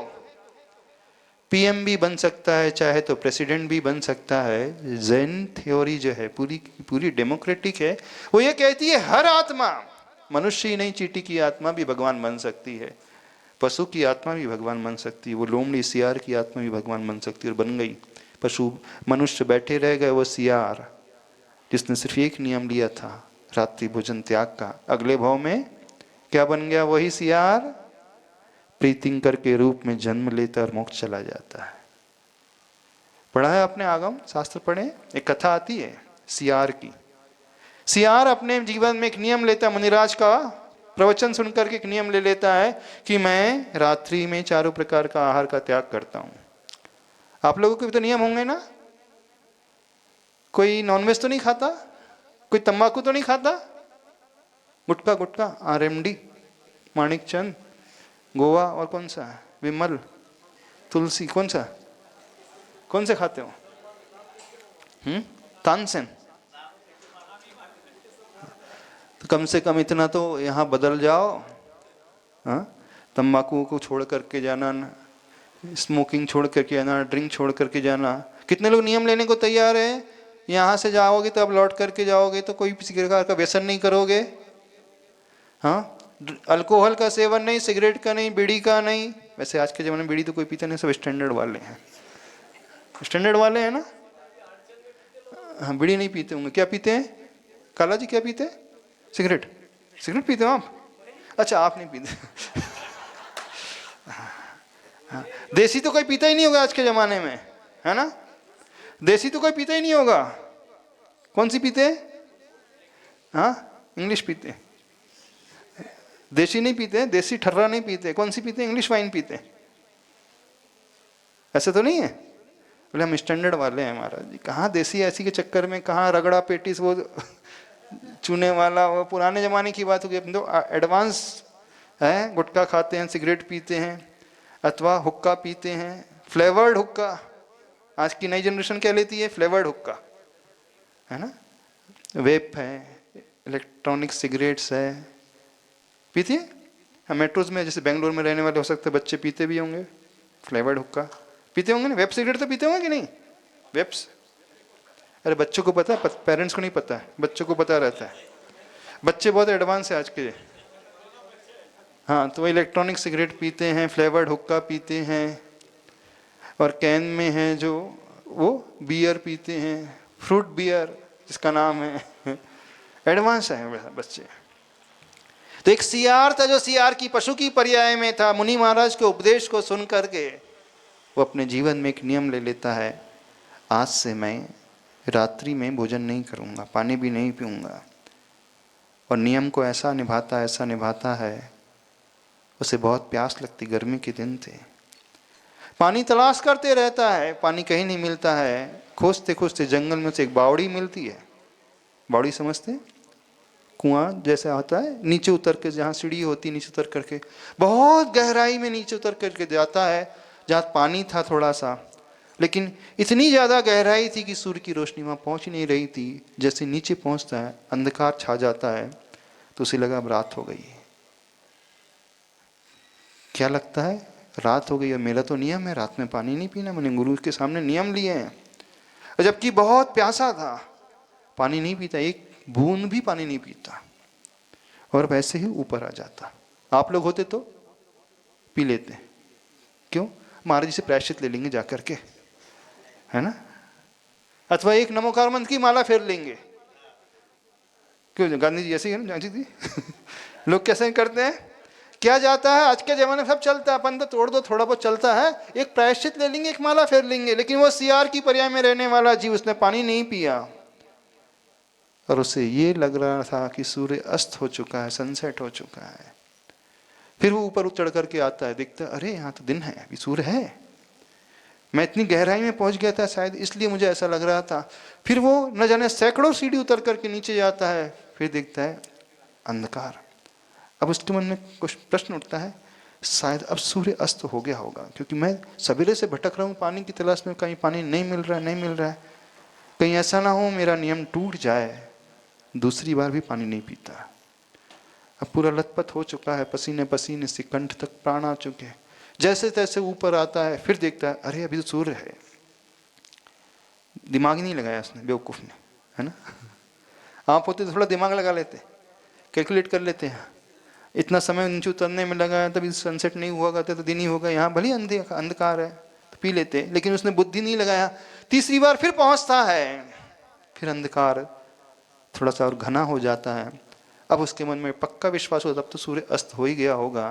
पीएम भी बन सकता है, चाहे तो प्रेसिडेंट भी बन सकता है। जैन थ्योरी जो है पूरी पूरी डेमोक्रेटिक है। वो ये कहती है हर आत्मा, मनुष्य ही नहीं, चींटी की आत्मा भी भगवान बन सकती है, पशु की आत्मा भी भगवान बन सकती है, वो लोमड़ी सियार की आत्मा भी भगवान बन सकती है, और बन गई। पशु मनुष्य बैठे रह गए, वो सियार जिसने सिर्फ एक नियम लिया था, रात्रि भोजन त्याग का, अगले भाव में क्या बन गया? वही सियार प्रीतिंकर के रूप में जन्म लेता और मोक्ष चला जाता है। पढ़ा है आपने आगम शास्त्र पढ़े? एक कथा आती है सियार की। सियार अपने जीवन में एक नियम लेता है, मुनिराज का प्रवचन सुनकर के एक नियम ले लेता है कि मैं रात्रि में चारों प्रकार का आहार का त्याग करता हूं। आप लोगों के भी तो नियम होंगे ना? कोई नॉनवेज तो नहीं खाता, कोई तंबाकू तो नहीं खाता, गुटखा गुटखा आरएमडी, माणिक चंद, गोवा, और कौन सा विमल, तुलसी, कौन से खाते हो? तानसेन। तो कम से कम इतना तो यहाँ बदल जाओ। हाँ, तंबाकू को छोड़ करके जाना, स्मोकिंग छोड़ करके जाना, ड्रिंक छोड़ करके जाना। कितने लोग नियम लेने को तैयार हैं? यहाँ से जाओगे तो अब लौट करके जाओगे तो कोई किसी प्रकार का व्यसन नहीं करोगे। हाँ, अल्कोहल का सेवन नहीं, सिगरेट का नहीं, बीड़ी का नहीं। वैसे आज के ज़माने में बीड़ी तो कोई पीता नहीं, सब स्टैंडर्ड वाले हैं। स्टैंडर्ड वाले हैं ना। हाँ, बीड़ी नहीं पीते होंगे। क्या पीते हैं काला जी? क्या पीते हैं? सिगरेट। सिगरेट पीते हो आप? अच्छा, आप नहीं पीते। हाँ, देसी तो कोई पीता ही नहीं होगा आज के ज़माने में, है ना। देसी तो कोई पीता ही नहीं होगा। कौन सी पीते हैं? हाँ, इंग्लिश पीते हैं। देसी नहीं पीते, देसी ठर्रा नहीं पीते। कौन सी पीते? इंग्लिश वाइन पीते। ऐसे तो नहीं है। बोले हम स्टैंडर्ड वाले हैं महाराज जी। कहाँ देसी ऐसी के चक्कर में, कहाँ रगड़ा पेटिस वो चूने वाला, वो पुराने जमाने की बात होगी। तो एडवांस है, गुटखा खाते हैं, सिगरेट पीते हैं, अथवा हुक्का पीते हैं, फ्लेवर्ड हुक्का। आज की नई जनरेशन क्या लेती है? फ्लेवर्ड हुक्का, है ना। वेप है, इलेक्ट्रॉनिक सिगरेट्स है, पीती है। हम मेट्रोज में, जैसे बेंगलोर में रहने वाले हो सकते हैं बच्चे पीते भी होंगे फ्लेवर्ड हुक्का, पीते होंगे ना। वेब सिगरेट तो पीते होंगे कि नहीं? वेब्स। अरे बच्चों को पता है, पेरेंट्स को नहीं पता है, बच्चों को पता रहता है। बच्चे बहुत एडवांस है आज के। हाँ, तो वो इलेक्ट्रॉनिक सिगरेट पीते हैं, फ्लेवर्ड हुक्का पीते हैं, और कैन में है जो वो बियर पीते हैं, फ्रूट बियर जिसका नाम है। एडवांस है बच्चे। तो एक सियार था जो सियार की पशु की पर्याय में था। मुनि महाराज के उपदेश को सुन करके वो अपने जीवन में एक नियम ले लेता है, आज से मैं रात्रि में भोजन नहीं करूँगा, पानी भी नहीं पीऊँगा। और नियम को ऐसा निभाता है, उसे बहुत प्यास लगती, गर्मी के दिन थे। पानी तलाश करते रहता है, पानी कहीं नहीं मिलता है। खोजते खोजते जंगल में से एक बावड़ी मिलती है। बावड़ी समझते? कुआं जैसा होता है, नीचे उतर के, जहाँ सीढ़ी होती है नीचे उतर करके, बहुत गहराई में नीचे उतर करके जाता है, जहाँ पानी था थोड़ा सा, लेकिन इतनी ज़्यादा गहराई थी कि सूर्य की रोशनी वहाँ पहुँच नहीं रही थी। जैसे नीचे पहुँचता है, अंधकार छा जाता है, तो उसे लगा अब रात हो गई। क्या लगता है? रात हो गई। और मेरा तो नियम है रात में पानी नहीं पीना, मैंने गुरु के सामने नियम लिए हैं। और जबकि बहुत प्यासा था, पानी नहीं पीता, एक बूंद भी पानी नहीं पीता, और वैसे ही ऊपर आ जाता। आप लोग होते तो पी लेते। क्यों? महाराज जी से प्रायश्चित ले लेंगे जाकर के, है ना। अथवा एक नमोकार मंत्र की माला फेर लेंगे। क्यों? गांधी जी ऐसे ही है ना, जी। लोग कैसे करते हैं? क्या जाता है आज के जमाने में सब चलता है, अपन तो तोड़ दो, थोड़ा बहुत चलता है। एक प्रायश्चित ले लेंगे, एक माला फेर लेंगे। लेकिन वो सियार की पर्याय में रहने वाला जीव, उसने पानी नहीं पिया, और उसे ये लग रहा था कि सूर्य अस्त हो चुका है, सनसेट हो चुका है। फिर वो ऊपर चढ़ करके आता है, देखता है अरे यहाँ तो दिन है, अभी सूर्य है। मैं इतनी गहराई में पहुंच गया था शायद, इसलिए मुझे ऐसा लग रहा था। फिर वो न जाने सैकड़ों सीढ़ी उतर करके नीचे जाता है, फिर देखता है अंधकार। अब उसके मन में कुछ प्रश्न उठता है, शायद अब सूर्य अस्त हो गया होगा, क्योंकि मैं सवेरे से भटक रहा हूँ पानी की तलाश में, कहीं पानी नहीं मिल रहा है। कहीं ऐसा ना हो मेरा नियम टूट जाए, दूसरी बार भी पानी नहीं पीता। अब पूरा लथपथ हो चुका है, पसीने पसीने से कंठ तक प्राण आ चुके हैं। जैसे तैसे ऊपर आता है, फिर देखता है अरे अभी तो सूर्य है। दिमाग नहीं लगाया उसने, बेवकूफ ने, है ना। आप होते तो थोड़ा दिमाग लगा लेते, कैलकुलेट कर लेते हैं। इतना समय नीचे उतरने में लगा है, तभी सनसेट नहीं हुआ करता तो दिन ही होगा, यहाँ भले अंधकार है तो पी लेते। लेकिन उसने बुद्धि नहीं लगाया। तीसरी बार फिर पहुंचता है, फिर अंधकार थोड़ा सा और घना हो जाता है। अब उसके मन में पक्का विश्वास होता, अब तो सूर्य अस्त हो ही गया होगा।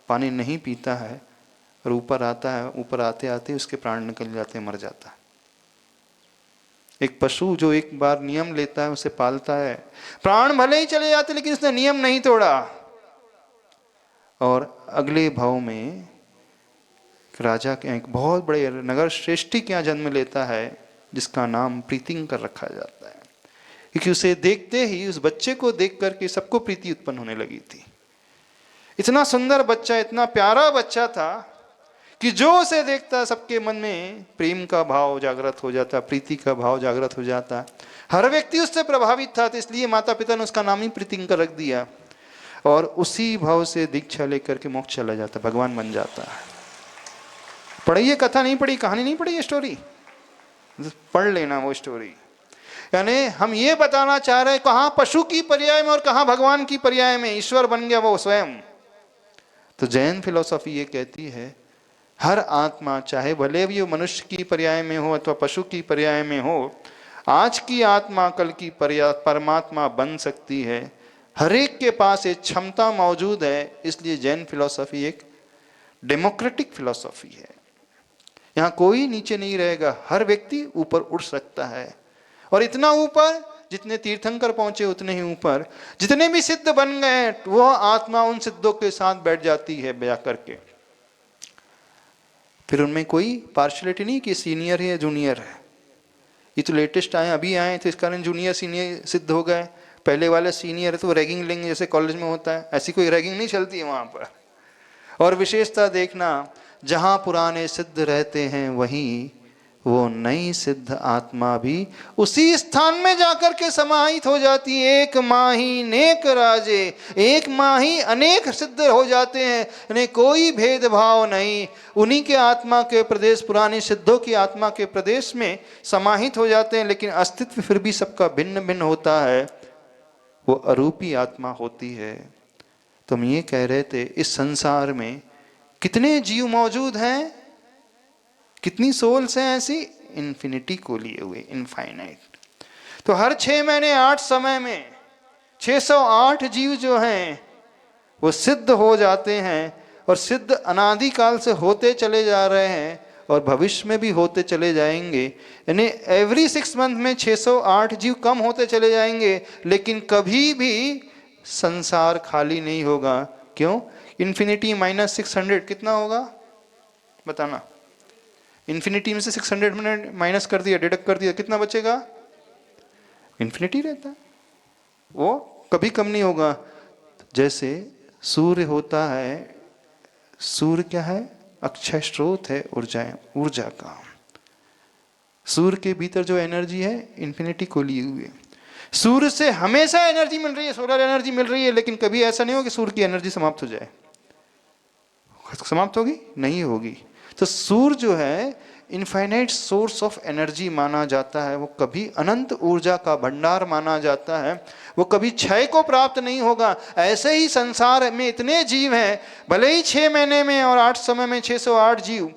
पानी नहीं पीता है और ऊपर आता है। ऊपर आते आते उसके प्राण निकल जाते हैं, मर जाता है। एक पशु जो एक बार नियम लेता है, उसे पालता है, प्राण भले ही चले जाते लेकिन उसने नियम नहीं तोड़ा। और अगले भाव में राजा के एक बहुत बड़े नगर श्रेष्ठी के यहाँ जन्म लेता है, जिसका नाम प्रीतिंकर रखा जाता है, क्योंकि उसे देखते ही, उस बच्चे को देख करके सबको प्रीति उत्पन्न होने लगी थी। इतना सुंदर बच्चा, इतना प्यारा बच्चा था कि जो उसे देखता सबके मन में प्रेम का भाव जागृत हो जाता, प्रीति का भाव जागृत हो जाता। हर व्यक्ति उससे प्रभावित था, तो इसलिए माता पिता ने उसका नाम ही प्रीतिंकर रख दिया, और उसी भाव से दीक्षा लेकर के मोक्ष चला जाता, भगवान बन जाता है। पढ़िए, कथा नहीं पढ़ी, कहानी नहीं पढ़ी, स्टोरी पढ़ लेना वो स्टोरी। यानी हम ये बताना चाह रहे हैं कहाँ पशु की पर्याय में और कहाँ भगवान की पर्याय में ईश्वर बन गया वो स्वयं। तो जैन फिलॉसफी ये कहती है हर आत्मा, चाहे भले भी वो मनुष्य की पर्याय में हो अथवा पशु की पर्याय में हो, आज की आत्मा कल की परमात्मा बन सकती है। हर एक के पास एक क्षमता मौजूद है। इसलिए जैन फिलॉसफी एक डेमोक्रेटिक फिलॉसफी है। यहाँ कोई नीचे नहीं रहेगा, हर व्यक्ति ऊपर उठ सकता है, और इतना ऊपर जितने तीर्थंकर पहुंचे उतने ही ऊपर। जितने भी सिद्ध बन गए वो आत्मा उन सिद्धों के साथ बैठ जाती है बजा करके। फिर उनमें कोई पार्शलिटी नहीं कि सीनियर है या जूनियर है। ये तो लेटेस्ट आए, अभी आए, तो इस कारण जूनियर सीनियर सिद्ध हो गए। पहले वाले सीनियर है तो रैगिंग लेंगे, जैसे कॉलेज में होता है। ऐसी कोई रैगिंग नहीं चलती है वहां पर। और विशेषता देखना, जहां पुराने सिद्ध रहते हैं वहीं वो नई सिद्ध आत्मा भी उसी स्थान में जाकर के समाहित हो जाती है। एक माही नेक राजे, एक माही अनेक सिद्ध हो जाते हैं, यानी कोई भेदभाव नहीं। उन्हीं के आत्मा के प्रदेश, पुराने सिद्धों की आत्मा के प्रदेश में समाहित हो जाते हैं, लेकिन अस्तित्व फिर भी सबका भिन्न भिन्न होता है, वो अरूपी आत्मा होती है। तो हम ये कह रहे थे इस संसार में कितने जीव मौजूद हैं, कितनी सोल्स हैं ऐसी, इन्फिनिटी को लिए हुए, इनफाइनाइट। तो हर 6 महीने 8 समय में 608 जीव जो हैं वो सिद्ध हो जाते हैं, और सिद्ध अनादिकाल से होते चले जा रहे हैं और भविष्य में भी होते चले जाएंगे। यानी एवरी 6 मंथ में 608 जीव कम होते चले जाएंगे, लेकिन कभी भी संसार खाली नहीं होगा। क्यों? इन्फिनिटी माइनस 600 कितना होगा बताना? इन्फिनिटी में से 600 मैंने माइनस कर दिया, डिडक्ट कर दिया, कितना बचेगा? इन्फिनिटी रहता है, वो कभी कम नहीं होगा। जैसे सूर्य होता है, सूर्य क्या है? अक्षय स्रोत है ऊर्जा का। सूर्य के भीतर जो एनर्जी है इन्फिनिटी को लिए हुए। सूर्य से हमेशा एनर्जी मिल रही है, सोलर एनर्जी मिल रही है, लेकिन कभी ऐसा नहीं हो कि सूर्य की एनर्जी समाप्त हो जाए। समाप्त होगी? नहीं होगी। तो सूर्य जो है इनफाइनाइट सोर्स ऑफ एनर्जी माना जाता है, वो कभी अनंत ऊर्जा का भंडार माना जाता है, वो कभी क्षय को प्राप्त नहीं होगा। ऐसे ही संसार में इतने जीव हैं, भले ही 6 महीने में और 8 समय में 608 जीव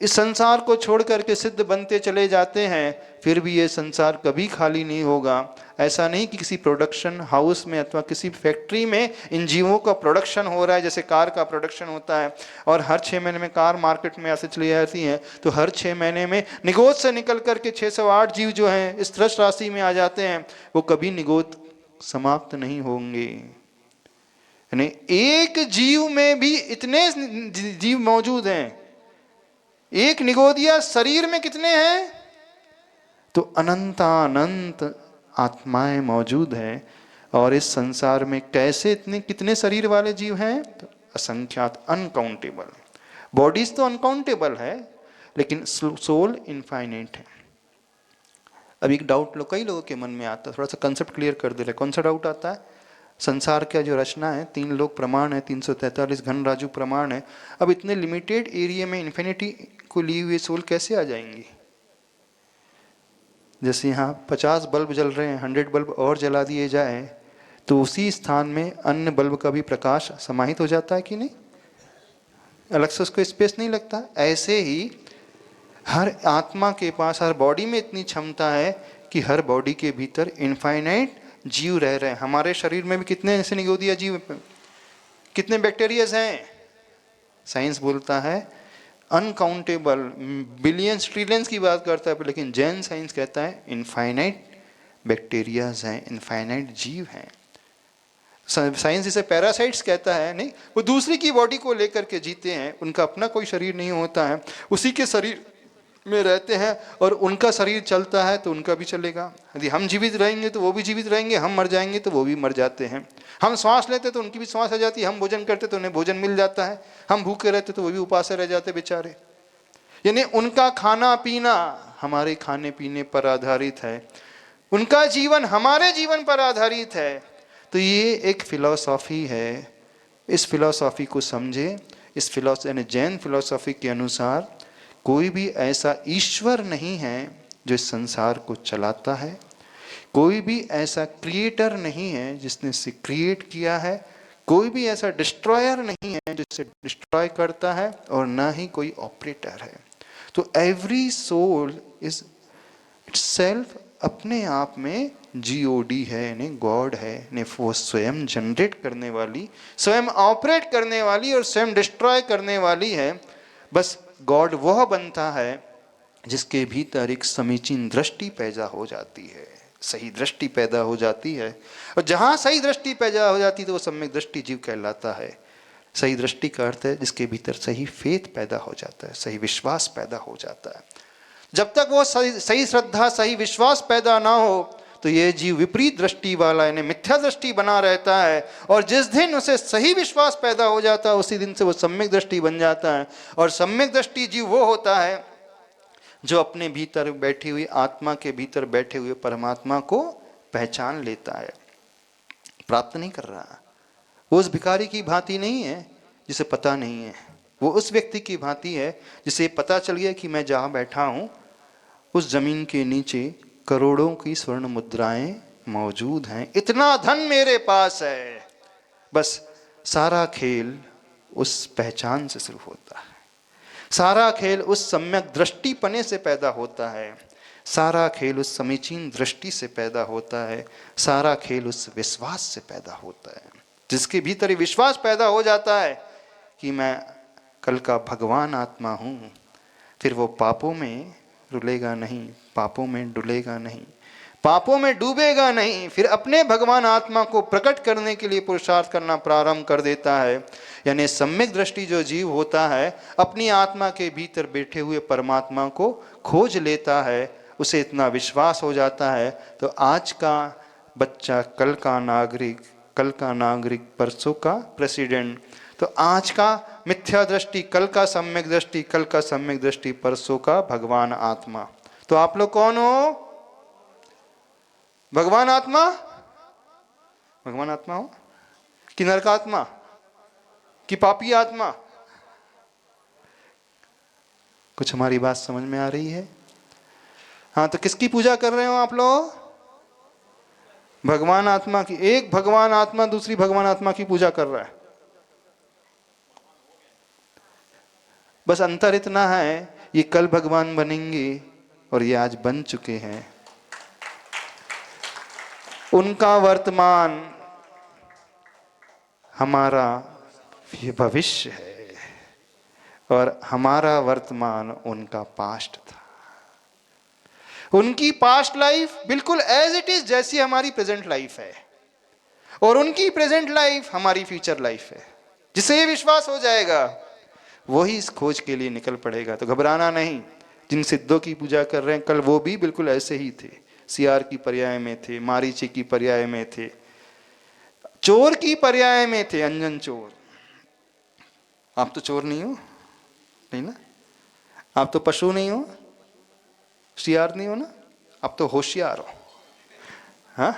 इस संसार को छोड़ करके सिद्ध बनते चले जाते हैं, फिर भी ये संसार कभी खाली नहीं होगा। ऐसा नहीं कि किसी प्रोडक्शन हाउस में अथवा किसी फैक्ट्री में इन जीवों का प्रोडक्शन हो रहा है, जैसे कार का प्रोडक्शन होता है, और हर 6 महीने में कार मार्केट में ऐसे चली जाती हैं, तो हर 6 महीने में निगोद से निकल करके 608 जीव जो हैं इस त्रस राशि में आ जाते हैं, वो कभी निगोद समाप्त नहीं होंगे। यानी एक जीव में भी इतने जीव मौजूद हैं। एक निगोदिया शरीर में कितने हैं? तो अनंतानंत आत्माएं मौजूद हैं। और इस संसार में कैसे इतने कितने शरीर वाले जीव हैं? तो असंख्यात, अनकाउंटेबल। बॉडीज तो अनकाउंटेबल है, लेकिन सोल इनफाइनाइट है। अब एक डाउट कई लोगों के मन में आता है, थोड़ा सा कंसेप्ट क्लियर कर दे रहे। कौन सा डाउट आता है? संसार का जो रचना है 3 लोक प्रमाण है, 343 घन राजू प्रमाण है। अब इतने लिमिटेड एरिया में इन्फिनिटी को लिए हुए सोल कैसे आ जाएंगी? जैसे यहाँ 50 बल्ब जल रहे हैं, 100 बल्ब और जला दिए जाए तो उसी स्थान में अन्य बल्ब का भी प्रकाश समाहित हो जाता है कि नहीं? अलग से उसको स्पेस नहीं लगता। ऐसे ही हर आत्मा के पास, हर बॉडी में इतनी क्षमता है कि हर बॉडी के भीतर इनफाइनाइट जीव रह रहे हैं। हमारे शरीर में भी कितने ऐसे निगोदिया जीव, कितने बैक्टीरियाज हैं? साइंस बोलता है अनकाउंटेबल, बिलियंस ट्रिलियंस की बात करता है, लेकिन जैन साइंस कहता है इनफाइनाइट बैक्टीरियाज हैं, इनफाइनाइट जीव हैं। साइंस जिसे पैरासाइट्स कहता है, नहीं, वो दूसरी की बॉडी को लेकर के जीते हैं, उनका अपना कोई शरीर नहीं होता है, उसी के शरीर में रहते हैं और उनका शरीर चलता है तो उनका भी चलेगा। यदि हम जीवित रहेंगे तो वो भी जीवित रहेंगे, हम मर जाएंगे तो वो भी मर जाते हैं। हम श्वास लेते तो उनकी भी श्वास आ जाती है, हम भोजन करते तो उन्हें भोजन मिल जाता है, हम भूखे रहते तो वो भी उपासे रह जाते बेचारे। यानी उनका खाना पीना हमारे खाने पीने पर आधारित है, उनका जीवन हमारे जीवन पर आधारित है। तो ये एक फिलॉसफी है, इस फिलॉसफी को समझे। इस फिलॉसफी जैन फिलॉसफी के अनुसार कोई भी ऐसा ईश्वर नहीं है जो इस संसार को चलाता है, कोई भी ऐसा क्रिएटर नहीं है जिसने इसे क्रिएट किया है, कोई भी ऐसा डिस्ट्रॉयर नहीं है जो इसे डिस्ट्रॉय करता है, और ना ही कोई ऑपरेटर है। तो एवरी सोल इज इटसेल्फ अपने आप में जीओडी है, यानी गॉड है, यानी वो स्वयं जनरेट करने वाली, स्वयं ऑपरेट करने वाली और स्वयं डिस्ट्रॉय करने वाली है। बस गॉड वह बनता है जिसके भीतर एक समीचीन दृष्टि पैदा हो जाती है, सही दृष्टि पैदा हो जाती है। और जहाँ सही दृष्टि पैदा हो जाती है तो वो सम्यक दृष्टि जीव कहलाता है। सही दृष्टि का अर्थ है जिसके भीतर सही फेथ पैदा हो जाता है, सही विश्वास पैदा हो जाता है। जब तक वो सही श्रद्धा, सही विश्वास पैदा ना हो तो ये जीव विपरीत दृष्टि वाला, यानी मिथ्या दृष्टि बना रहता है। और जिस दिन उसे सही विश्वास पैदा हो जाता है उसी दिन से वो सम्यक दृष्टि बन जाता है। और सम्यक दृष्टि जीव वो होता है जो अपने भीतर बैठी हुई आत्मा के भीतर बैठे हुए परमात्मा को पहचान लेता है, प्राप्त नहीं कर रहा। वो उस भिखारी की भांति नहीं है जिसे पता नहीं है, वो उस व्यक्ति की भांति है जिसे पता चल गया कि मैं जहाँ बैठा हूँ उस जमीन के नीचे करोड़ों की स्वर्ण मुद्राएं मौजूद हैं, इतना धन मेरे पास है। बस सारा खेल उस पहचान से शुरू होता है, सारा खेल उस सम्यक दृष्टिपने से पैदा होता है, सारा खेल उस समीचीन दृष्टि से पैदा होता है, सारा खेल उस विश्वास से पैदा होता है। जिसके भीतर ये विश्वास पैदा हो जाता है कि मैं कल का भगवान आत्मा हूँ, फिर वो पापों में रुलेगा नहीं, पापों में डुलेगा नहीं, पापों में डूबेगा नहीं, फिर अपने भगवान आत्मा को प्रकट करने के लिए पुरुषार्थ करना प्रारंभ कर देता है। यानी सम्यक दृष्टि जो जीव होता है अपनी आत्मा के भीतर बैठे हुए परमात्मा को खोज लेता है, उसे इतना विश्वास हो जाता है। तो आज का बच्चा कल का नागरिक, कल का नागरिक परसों का प्रेसिडेंट। तो आज का मिथ्या दृष्टि कल का सम्यक दृष्टि, कल का सम्यक दृष्टि परसों का भगवान आत्मा। तो आप लोग कौन हो? भगवान आत्मा? भगवान आत्मा हो कि नरक आत्मा कि पापी आत्मा? कुछ हमारी बात समझ में आ रही है? हाँ, तो किसकी पूजा कर रहे हो आप लोग? भगवान आत्मा की। एक भगवान आत्मा दूसरी भगवान आत्मा की पूजा कर रहा है। बस अंतर इतना है, ये कल भगवान बनेंगे और ये आज बन चुके हैं। उनका वर्तमान हमारा ये भविष्य है और हमारा वर्तमान उनका पास्ट था। उनकी पास्ट लाइफ बिल्कुल एज इट इज जैसी हमारी प्रेजेंट लाइफ है और उनकी प्रेजेंट लाइफ हमारी फ्यूचर लाइफ है। जिसे ये विश्वास हो जाएगा वही इस खोज के लिए निकल पड़ेगा। तो घबराना नहीं। जिन सिद्धों की पूजा कर रहे हैं कल वो भी बिल्कुल ऐसे ही थे, सियार की पर्याय में थे, मारीची की पर्याय में थे, चोर की पर्याय में थे, अंजन चोर। आप तो चोर नहीं हो, नहीं ना? आप तो पशु नहीं हो, सियार नहीं हो ना? आप तो होशियार हो। हाँ,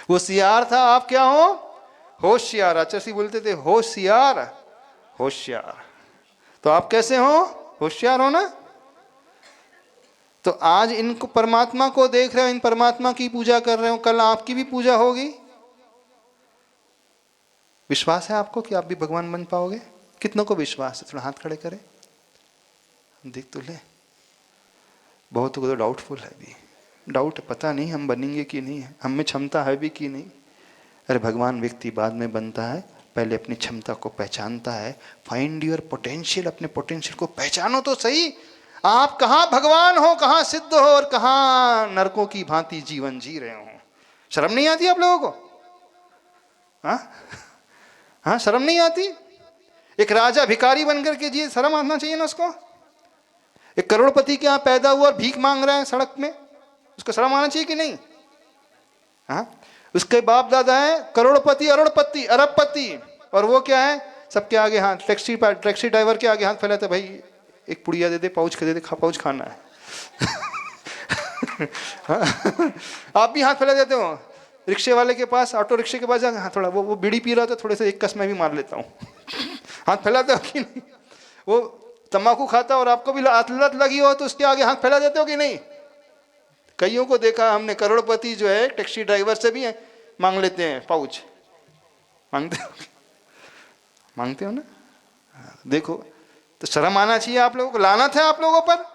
वो सियार था, आप क्या हो? होशियार। आचार्य बोलते थे होशियार, होशियार। तो आप कैसे हो? होशियार हो ना? तो आज इनको परमात्मा को देख रहे हो, इन परमात्मा की पूजा कर रहे हो, कल आपकी भी पूजा होगी। विश्वास है आपको कि आप भी भगवान बन पाओगे? कितनों को विश्वास है? थोड़ा हाथ खड़े करें, देख तो ले। बहुत को तो डाउटफुल है भी, डाउट पता नहीं हम बनेंगे कि नहीं, हम में क्षमता है भी कि नहीं। अरे भगवान व्यक्ति बाद में बनता है, पहले अपनी क्षमता को पहचानता है। फाइंड योर पोटेंशियल, अपने पोटेंशियल को पहचानो तो सही। आप कहाँ भगवान हो, कहाँ सिद्ध हो और कहाँ नरकों की भांति जीवन जी रहे हो। शर्म नहीं आती आप लोगों को? हाँ, शर्म नहीं आती? एक राजा भिखारी बनकर के जी, शर्म आना चाहिए ना उसको। एक करोड़पति के यहाँ पैदा हुआ और भीख मांग रहा है सड़क में, उसको शर्म आना चाहिए कि नहीं? हाँ, उसके बाप दादा है करोड़पति, अरबपति, अरबपति, और वो क्या है, सबके आगे हाथ, टैक्सी ड्राइवर के आगे हाथ फैलाते, भाई एक पुड़िया दे दे, पाउच दे दे, पाउच खाना है। हाँ? आप भी हाथ फैला देते हो रिक्शे वाले के पास, ऑटो रिक्शे के पास जाकर, हाँ थोड़ा वो बीड़ी पी रहा था, थोड़े से एक कस मैं भी मार लेता हूँ। हाथ फैलाते हो कि नहीं? वो तम्बाकू खाता और आपको भी लत लगी हो तो उसके आगे हाथ फैला देते हो कि नहीं? कईयों को देखा हमने, करोड़पति जो है टैक्सी ड्राइवर से भी मांग लेते हैं पाउच। मांगते हो ना? देखो, तो शर्म आना चाहिए आप लोगों को, लानत है आप लोगों पर।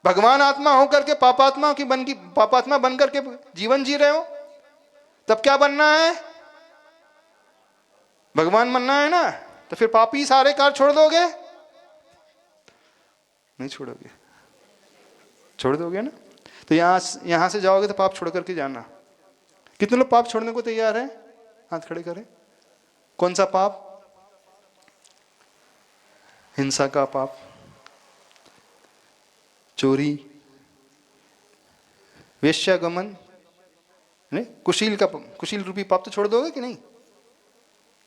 भगवान आत्मा होकर के पापात्मा बन करके जीवन जी रहे हो, तब क्या बनना है? भगवान बनना है ना, तो फिर पापी सारे कार छोड़ दोगे? नहीं छोड़ोगे, छोड़ दोगे ना? तो यहां से जाओगे तो पाप छोड़ करके जाना। कितने लोग पाप छोड़ने को तैयार हैं? हाथ खड़े करें। कौन सा पाप? हिंसा का पाप, चोरी, वेश्यागमन, नहीं, कुशील रूपी पाप तो छोड़ दोगे कि नहीं?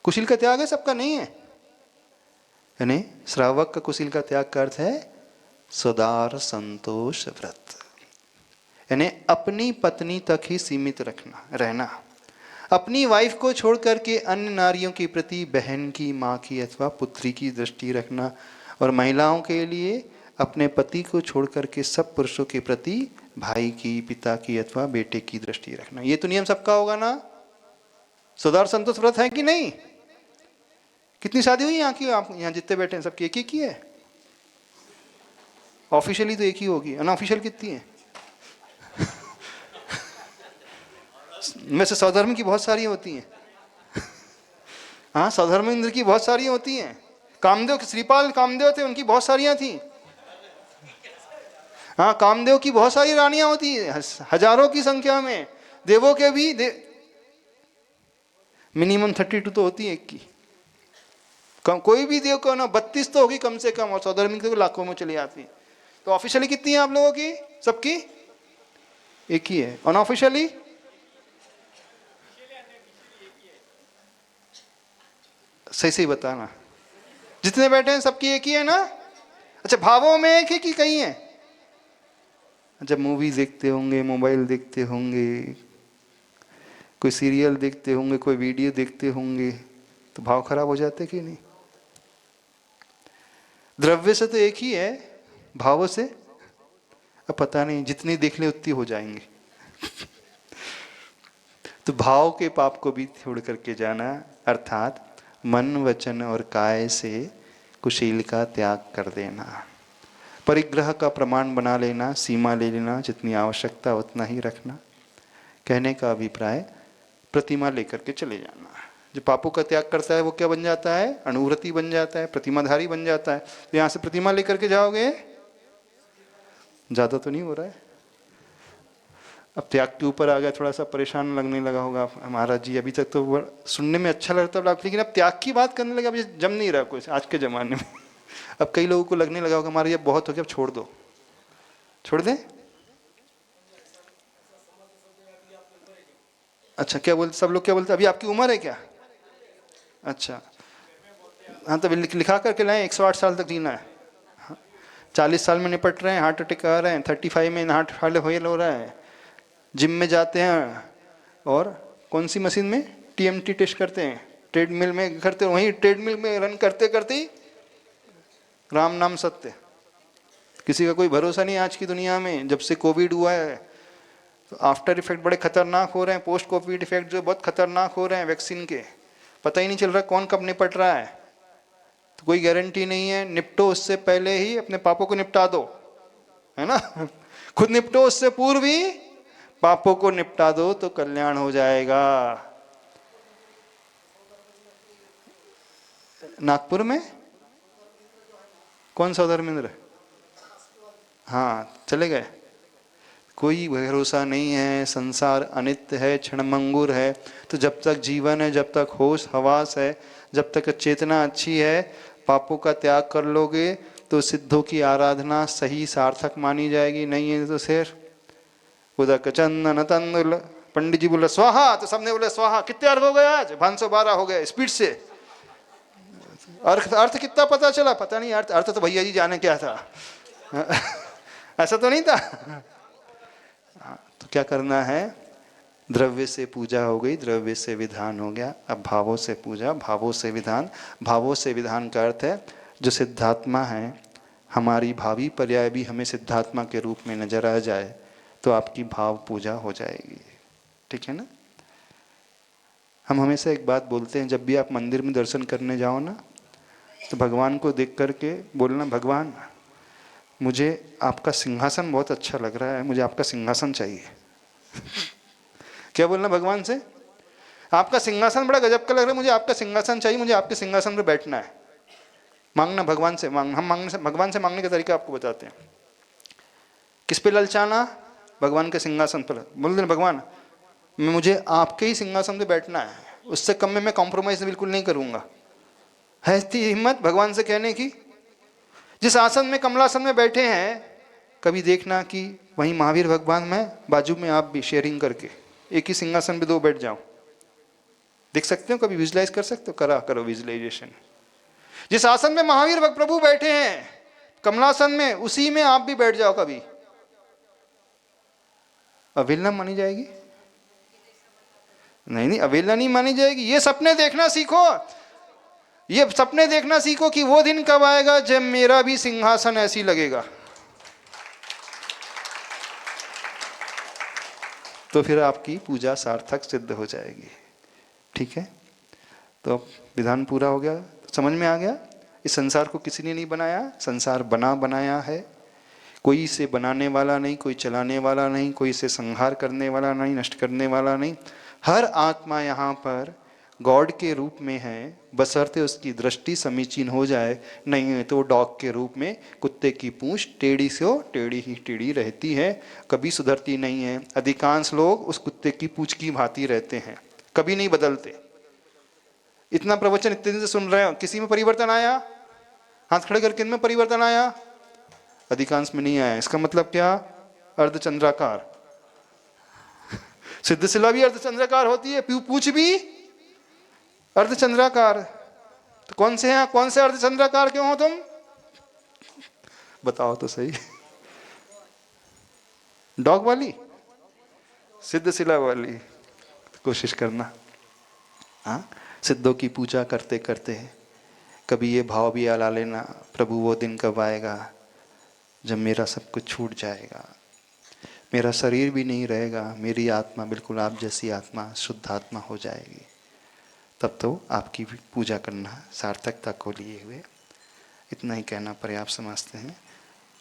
कुशील का त्याग है सबका, नहीं है? यानी श्रावक का कुशील का त्याग का अर्थ है सदार संतोष व्रत, यानी अपनी पत्नी तक ही सीमित रहना। अपनी वाइफ को छोड़ करके अन्य नारियों के प्रति बहन की, माँ की अथवा पुत्री की दृष्टि रखना, और महिलाओं के लिए अपने पति को छोड़ करके सब पुरुषों के प्रति भाई की, पिता की अथवा बेटे की दृष्टि रखना। ये तो नियम सबका होगा ना? सदार संतोष व्रत है कि नहीं? कितनी शादी हुई यहाँ की? आप यहाँ जितने बैठे हैं सबकी एक ही है? ऑफिशियली तो एक ही होगी, अनऑफिशियल कितनी है? वैसे सौधर्म की बहुत सारी होती हैं। हाँ, सौधर्मेंद्र की बहुत सारी होती हैं। कामदेव, श्रीपाल कामदेव थे, उनकी बहुत सारियां थी। हाँ, कामदेव की बहुत सारी रानियां होती हैं, हजारों की संख्या में। देवों के भी मिनिमम 32 तो होती है एक की। कोई भी देव को ना 32 तो होगी कम से कम, और सौधर्मी तो लाखों में चली आती है। तो ऑफिशियली कितनी है आप लोगों की? सबकी एक ही है। अनऑफिशियली सही सही बताना, जितने बैठे हैं सबकी एक ही है ना? अच्छा, भावों में एक है कि कई है? जब मूवी देखते होंगे, मोबाइल देखते होंगे, कोई सीरियल देखते होंगे, कोई वीडियो देखते होंगे, तो भाव खराब हो जाते कि नहीं? द्रव्य से तो एक ही है, भावों से अब पता नहीं, जितनी देख ले उतनी हो जाएंगे। तो भाव के पाप को भी छोड़ करके जाना, अर्थात मन, वचन और काय से कुशील का त्याग कर देना। परिग्रह का प्रमाण बना लेना, सीमा ले लेना, जितनी आवश्यकता उतना ही रखना। कहने का अभिप्राय, प्रतिमा लेकर के चले जाना। जो पापों का त्याग करता है वो क्या बन जाता है? अनुव्रती बन जाता है, प्रतिमाधारी बन जाता है। तो यहाँ से प्रतिमा लेकर के जाओगे, ज़्यादा तो नहीं हो रहा है? अब त्याग के ऊपर आ गया, थोड़ा सा परेशान लगने लगा होगा महाराज जी। अभी तक तो सुनने में अच्छा लगता है, लेकिन अब त्याग की बात करने लगा, अभी जम नहीं रहा कुछ आज के ज़माने में। अब कई लोगों को लगने लगा होगा हमारा ये बहुत हो गया, अब छोड़ दो, छोड़ दें। अच्छा, क्या बोलते सब लोग? क्या बोलते? अभी आपकी उम्र है क्या? अच्छा, हाँ, तो लिखा करके लाएं, 108 साल तक जीना है। 40 साल में निपट रहे हैं, हार्ट अटैक आ रहे हैं, 35 में हार्ट फेल हो रहा है। जिम में जाते हैं और कौन सी मशीन में? TMT टेस्ट करते हैं, ट्रेडमिल में करते हैं, वहीं ट्रेडमिल में रन करते करते ही राम नाम सत्य। किसी का कोई भरोसा नहीं आज की दुनिया में। जब से कोविड हुआ है तो आफ्टर इफेक्ट बड़े खतरनाक हो रहे हैं, पोस्ट कोविड इफेक्ट जो बहुत खतरनाक हो रहे हैं वैक्सीन के। पता ही नहीं चल रहा कौन कब निपट रहा है, तो कोई गारंटी नहीं है। निपटो उससे पहले ही अपने पापों को निपटा दो, है ना? खुद निपटो, उससे पूर्व ही पापों को निपटा दो तो कल्याण हो जाएगा। नागपुर में कौन सा धर्मेंद्र? हाँ, चले गए। कोई भरोसा नहीं है, संसार अनित्य है, क्षणभंगुर है। तो जब तक जीवन है, जब तक होश हवास है, जब तक चेतना अच्छी है, पापों का त्याग कर लोगे तो सिद्धों की आराधना सही सार्थक मानी जाएगी, नहीं है तो सिर उदक चंदन तंदुल। पंडित जी बोले स्वाहा तो सबने बोले स्वाहा। कितने अर्घ हो गए आज? 512 हो गए स्पीड से। अर्थ अर्थ कितना पता चला? पता नहीं। अर्थ अर्थ तो भैया जी जाने क्या था। ऐसा तो नहीं था। तो क्या करना है? द्रव्य से पूजा हो गई, द्रव्य से विधान हो गया। अब भावों से पूजा, भावों से विधान। भावों से विधान का अर्थ है जो सिद्धात्मा है, हमारी भावी पर्याय भी हमें सिद्धात्मा के रूप में नजर आ जाए तो आपकी भाव पूजा हो जाएगी। ठीक है ना? हम हमेशा एक बात बोलते हैं, जब भी आप मंदिर में दर्शन करने जाओ ना, तो भगवान को देख करके बोलना, भगवान मुझे आपका सिंहासन बहुत अच्छा लग रहा है, मुझे आपका सिंहासन चाहिए। क्या बोलना भगवान से? आपका सिंहासन बड़ा गजब का लग रहा है, मुझे आपका सिंहासन चाहिए, मुझे आपके सिंहासन पर बैठना है। मांगना भगवान से। हम मांगने से, भगवान से मांगने का तरीका आपको बताते हैं। किस पे ललचाना? भगवान के सिंहासन पर। बोल देना भगवान मुझे आपके ही सिंहासन पे बैठना है, उससे कम में मैं कॉम्प्रोमाइज बिल्कुल नहीं करूंगा। है इतनी हिम्मत भगवान से कहने की? जिस आसन में, कमलासन में बैठे हैं, कभी देखना कि वहीं महावीर भगवान में, बाजू में आप भी शेयरिंग करके एक ही सिंहासन पे दो बैठ जाओ। देख सकते हो? कभी विजुलाइज कर सकते हो? करो विजुलाइजेशन। जिस आसन में महावीर प्रभु बैठे हैं कमलासन में, उसी में आप भी बैठ जाओ कभी। अवहेलना मानी जाएगी? नहीं, अवहेलना नहीं मानी जाएगी। ये सपने देखना सीखो, ये सपने देखना सीखो कि वो दिन कब आएगा जब मेरा भी सिंहासन ऐसी लगेगा। तो फिर आपकी पूजा सार्थक सिद्ध हो जाएगी। ठीक है? तो अब विधान पूरा हो गया, समझ में आ गया? इस संसार को किसी ने नहीं बनाया, संसार बनाया है। कोई इसे बनाने वाला नहीं, कोई चलाने वाला नहीं, कोई इसे संहार करने वाला नहीं, नष्ट करने वाला नहीं। हर आत्मा यहाँ पर गॉड के रूप में है, बशर्ते उसकी दृष्टि समीचीन हो जाए। नहीं है तो डॉग के रूप में, कुत्ते की पूंछ टेढ़ी से हो टेढ़ी ही टेढ़ी रहती है, कभी सुधरती नहीं है। अधिकांश लोग उस कुत्ते की पूंछ की भांति रहते हैं, कभी नहीं बदलते। इतना प्रवचन इतने दिन से सुन रहे हो, किसी में परिवर्तन आया? हाथ खड़े करके, इनमें परिवर्तन आया? अधिकांश में नहीं आया। इसका मतलब क्या? अर्धचंद्राकार। सिद्धशिला भी अर्धचंद्राकार होती है, पूंछ भी अर्धचंद्राकार। तो कौन से हैं? कौन से अर्धचंद्राकार क्यों हो तुम? बताओ तो सही। डॉग वाली, सिद्धशिला वाली? कोशिश करना। हाँ, सिद्धों की पूजा करते करते कभी ये भाव भी आला लेना, प्रभु वो दिन कब आएगा जब मेरा सब कुछ छूट जाएगा, मेरा शरीर भी नहीं रहेगा, मेरी आत्मा बिल्कुल आप जैसी आत्मा, शुद्ध आत्मा हो जाएगी। तब तो आपकी भी पूजा करना सार्थकता को लिए हुए। इतना ही कहना पर्याप्त समझते हैं।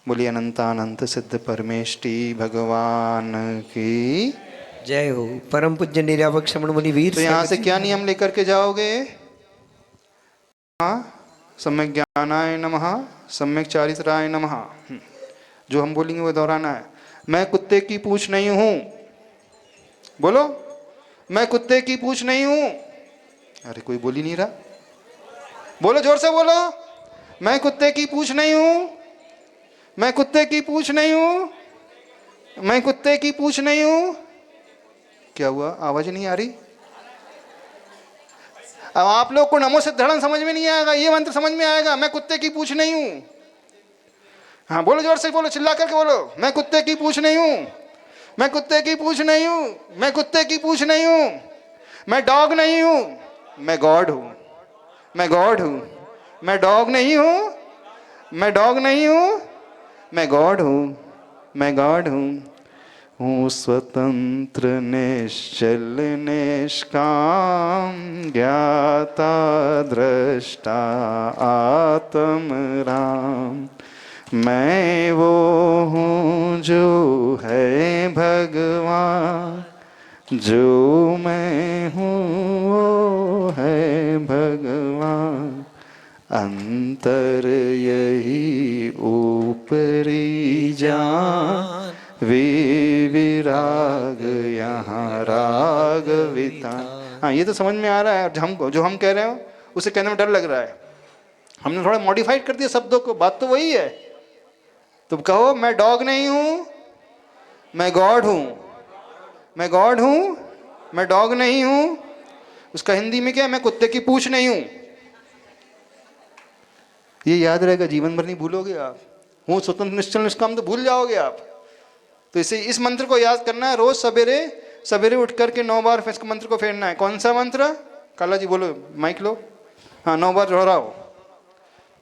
बोलिए अनंतानंत सिद्ध परमेष्टि भगवान की जय हो। परम पूज्य निर्यापक श्रमण मुनि वीर। तो यहाँ से क्या नियम लेकर के जाओगे? हाँ, सम्यक ज्ञानाय नमः, सम्यक चारित्राय नमः। जो हम बोलेंगे वो दोहराना है। मैं कुत्ते की पूंछ नहीं हूं। बोलो, मैं कुत्ते की पूंछ नहीं हूं। अरे कोई बोल ही नहीं रहा। बोलो, जोर से बोलो। मैं कुत्ते की पूंछ नहीं हूं, मैं कुत्ते की पूंछ नहीं हूं, मैं कुत्ते की पूंछ नहीं हूं। क्या हुआ? आवाज नहीं आ रही? अब आप लोग को नमो सिद्धड़न समझ में नहीं आएगा, ये मंत्र समझ में आएगा। मैं कुत्ते की पूंछ नहीं हूं। हाँ बोलो, जोर से बोलो, चिल्ला करके बोलो। मैं कुत्ते की पूंछ नहीं हूं, मैं कुत्ते की पूंछ नहीं हूं, मैं कुत्ते की पूंछ नहीं हूं, मैं डॉग नहीं हूं, मैं गॉड हूं, मैं गॉड हूं, मैं डॉग नहीं हूं, मैं डॉग नहीं हूं, मैं गॉड हूं, मैं गॉड हूं। हूँ स्वतंत्र निश्चल निष्काम, ज्ञाता दृष्टा आत्म राम। मैं वो हूँ जो है भगवान, जो मैं हूँ वो है भगवान। अंतर यही ऊपरी जान, विराग यहाँ राग वितान। हाँ, ये तो समझ में आ रहा है। जो हम कह रहे हो उसे कहने में डर लग रहा है। हमने थोड़ा मॉडिफाइड कर दिया शब्दों को, बात तो वही है। तुम कहो मैं डॉग नहीं हूं, मैं गॉड हूं। मैं गॉड हूं, मैं डॉग नहीं हूं। उसका हिंदी में क्या है? मैं कुत्ते की पूंछ नहीं हूं। ये याद रहेगा, जीवन भर नहीं भूलोगे आप। हूं स्वतंत्र निश्चल निष्काम तो भूल जाओगे आप। तो इसे इस मंत्र को याद करना है, रोज सवेरे सवेरे उठ करके 9 बार इस मंत्र को फेरना है। कौन सा मंत्र? काला जी बोलो, माइक लो। हाँ 9 बार दोहराओ।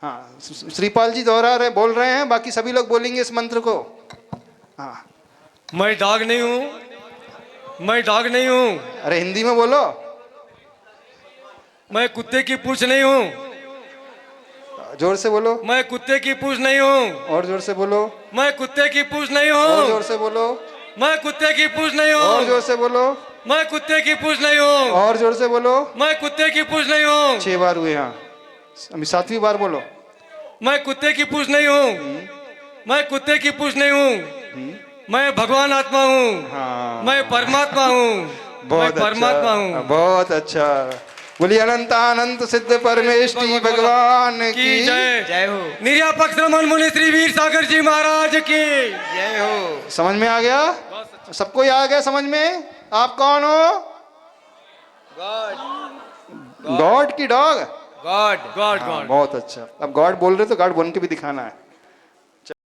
हाँ श्रीपाल जी दोहरा रहे, बोल रहे हैं, बाकी सभी लोग बोलेंगे इस मंत्र को। हाँ मैं डॉग नहीं हूँ, मैं डॉग नहीं हूँ, अरे हिंदी में बोलो। मैं कुत्ते की पूंछ नहीं हूँ, जोर से बोलो। मैं कुत्ते की पूंछ नहीं हूँ, और जोर से बोलो। मैं कुत्ते की पूंछ नहीं और हूँ, जोर से बोलो। मैं कुत्ते की पूंछ नहीं और हूँ, जोर से बोलो। मैं कुत्ते की पूंछ नहीं हूँ, और जोर से बोलो। मैं कुत्ते की पूंछ नहीं हूँ, 6 बार हुए। हाँ अभी 7वीं बार बोलो। मैं कुत्ते की पूंछ नहीं हूँ, मैं कुत्ते की पूंछ नहीं हूँ, मैं भगवान आत्मा हूँ, हाँ मैं परमात्मा हूँ, मैं बहुत परमात्मा अच्छा, हूँ। बहुत अच्छा। बोलिए अनंत अनंत सिद्ध परमेष्टि भगवान की जय। जय हो, निर्यापक श्रमण मुनि श्री वीर सागर जी महाराज की जय हो। समझ में आ गया? सबको ही आ गया समझ में? आप कौन हो? गॉड की डॉग? गॉड गॉड हाँ, गॉड। बहुत अच्छा। अब गॉड बोल रहे तो गॉड बन के भी दिखाना है।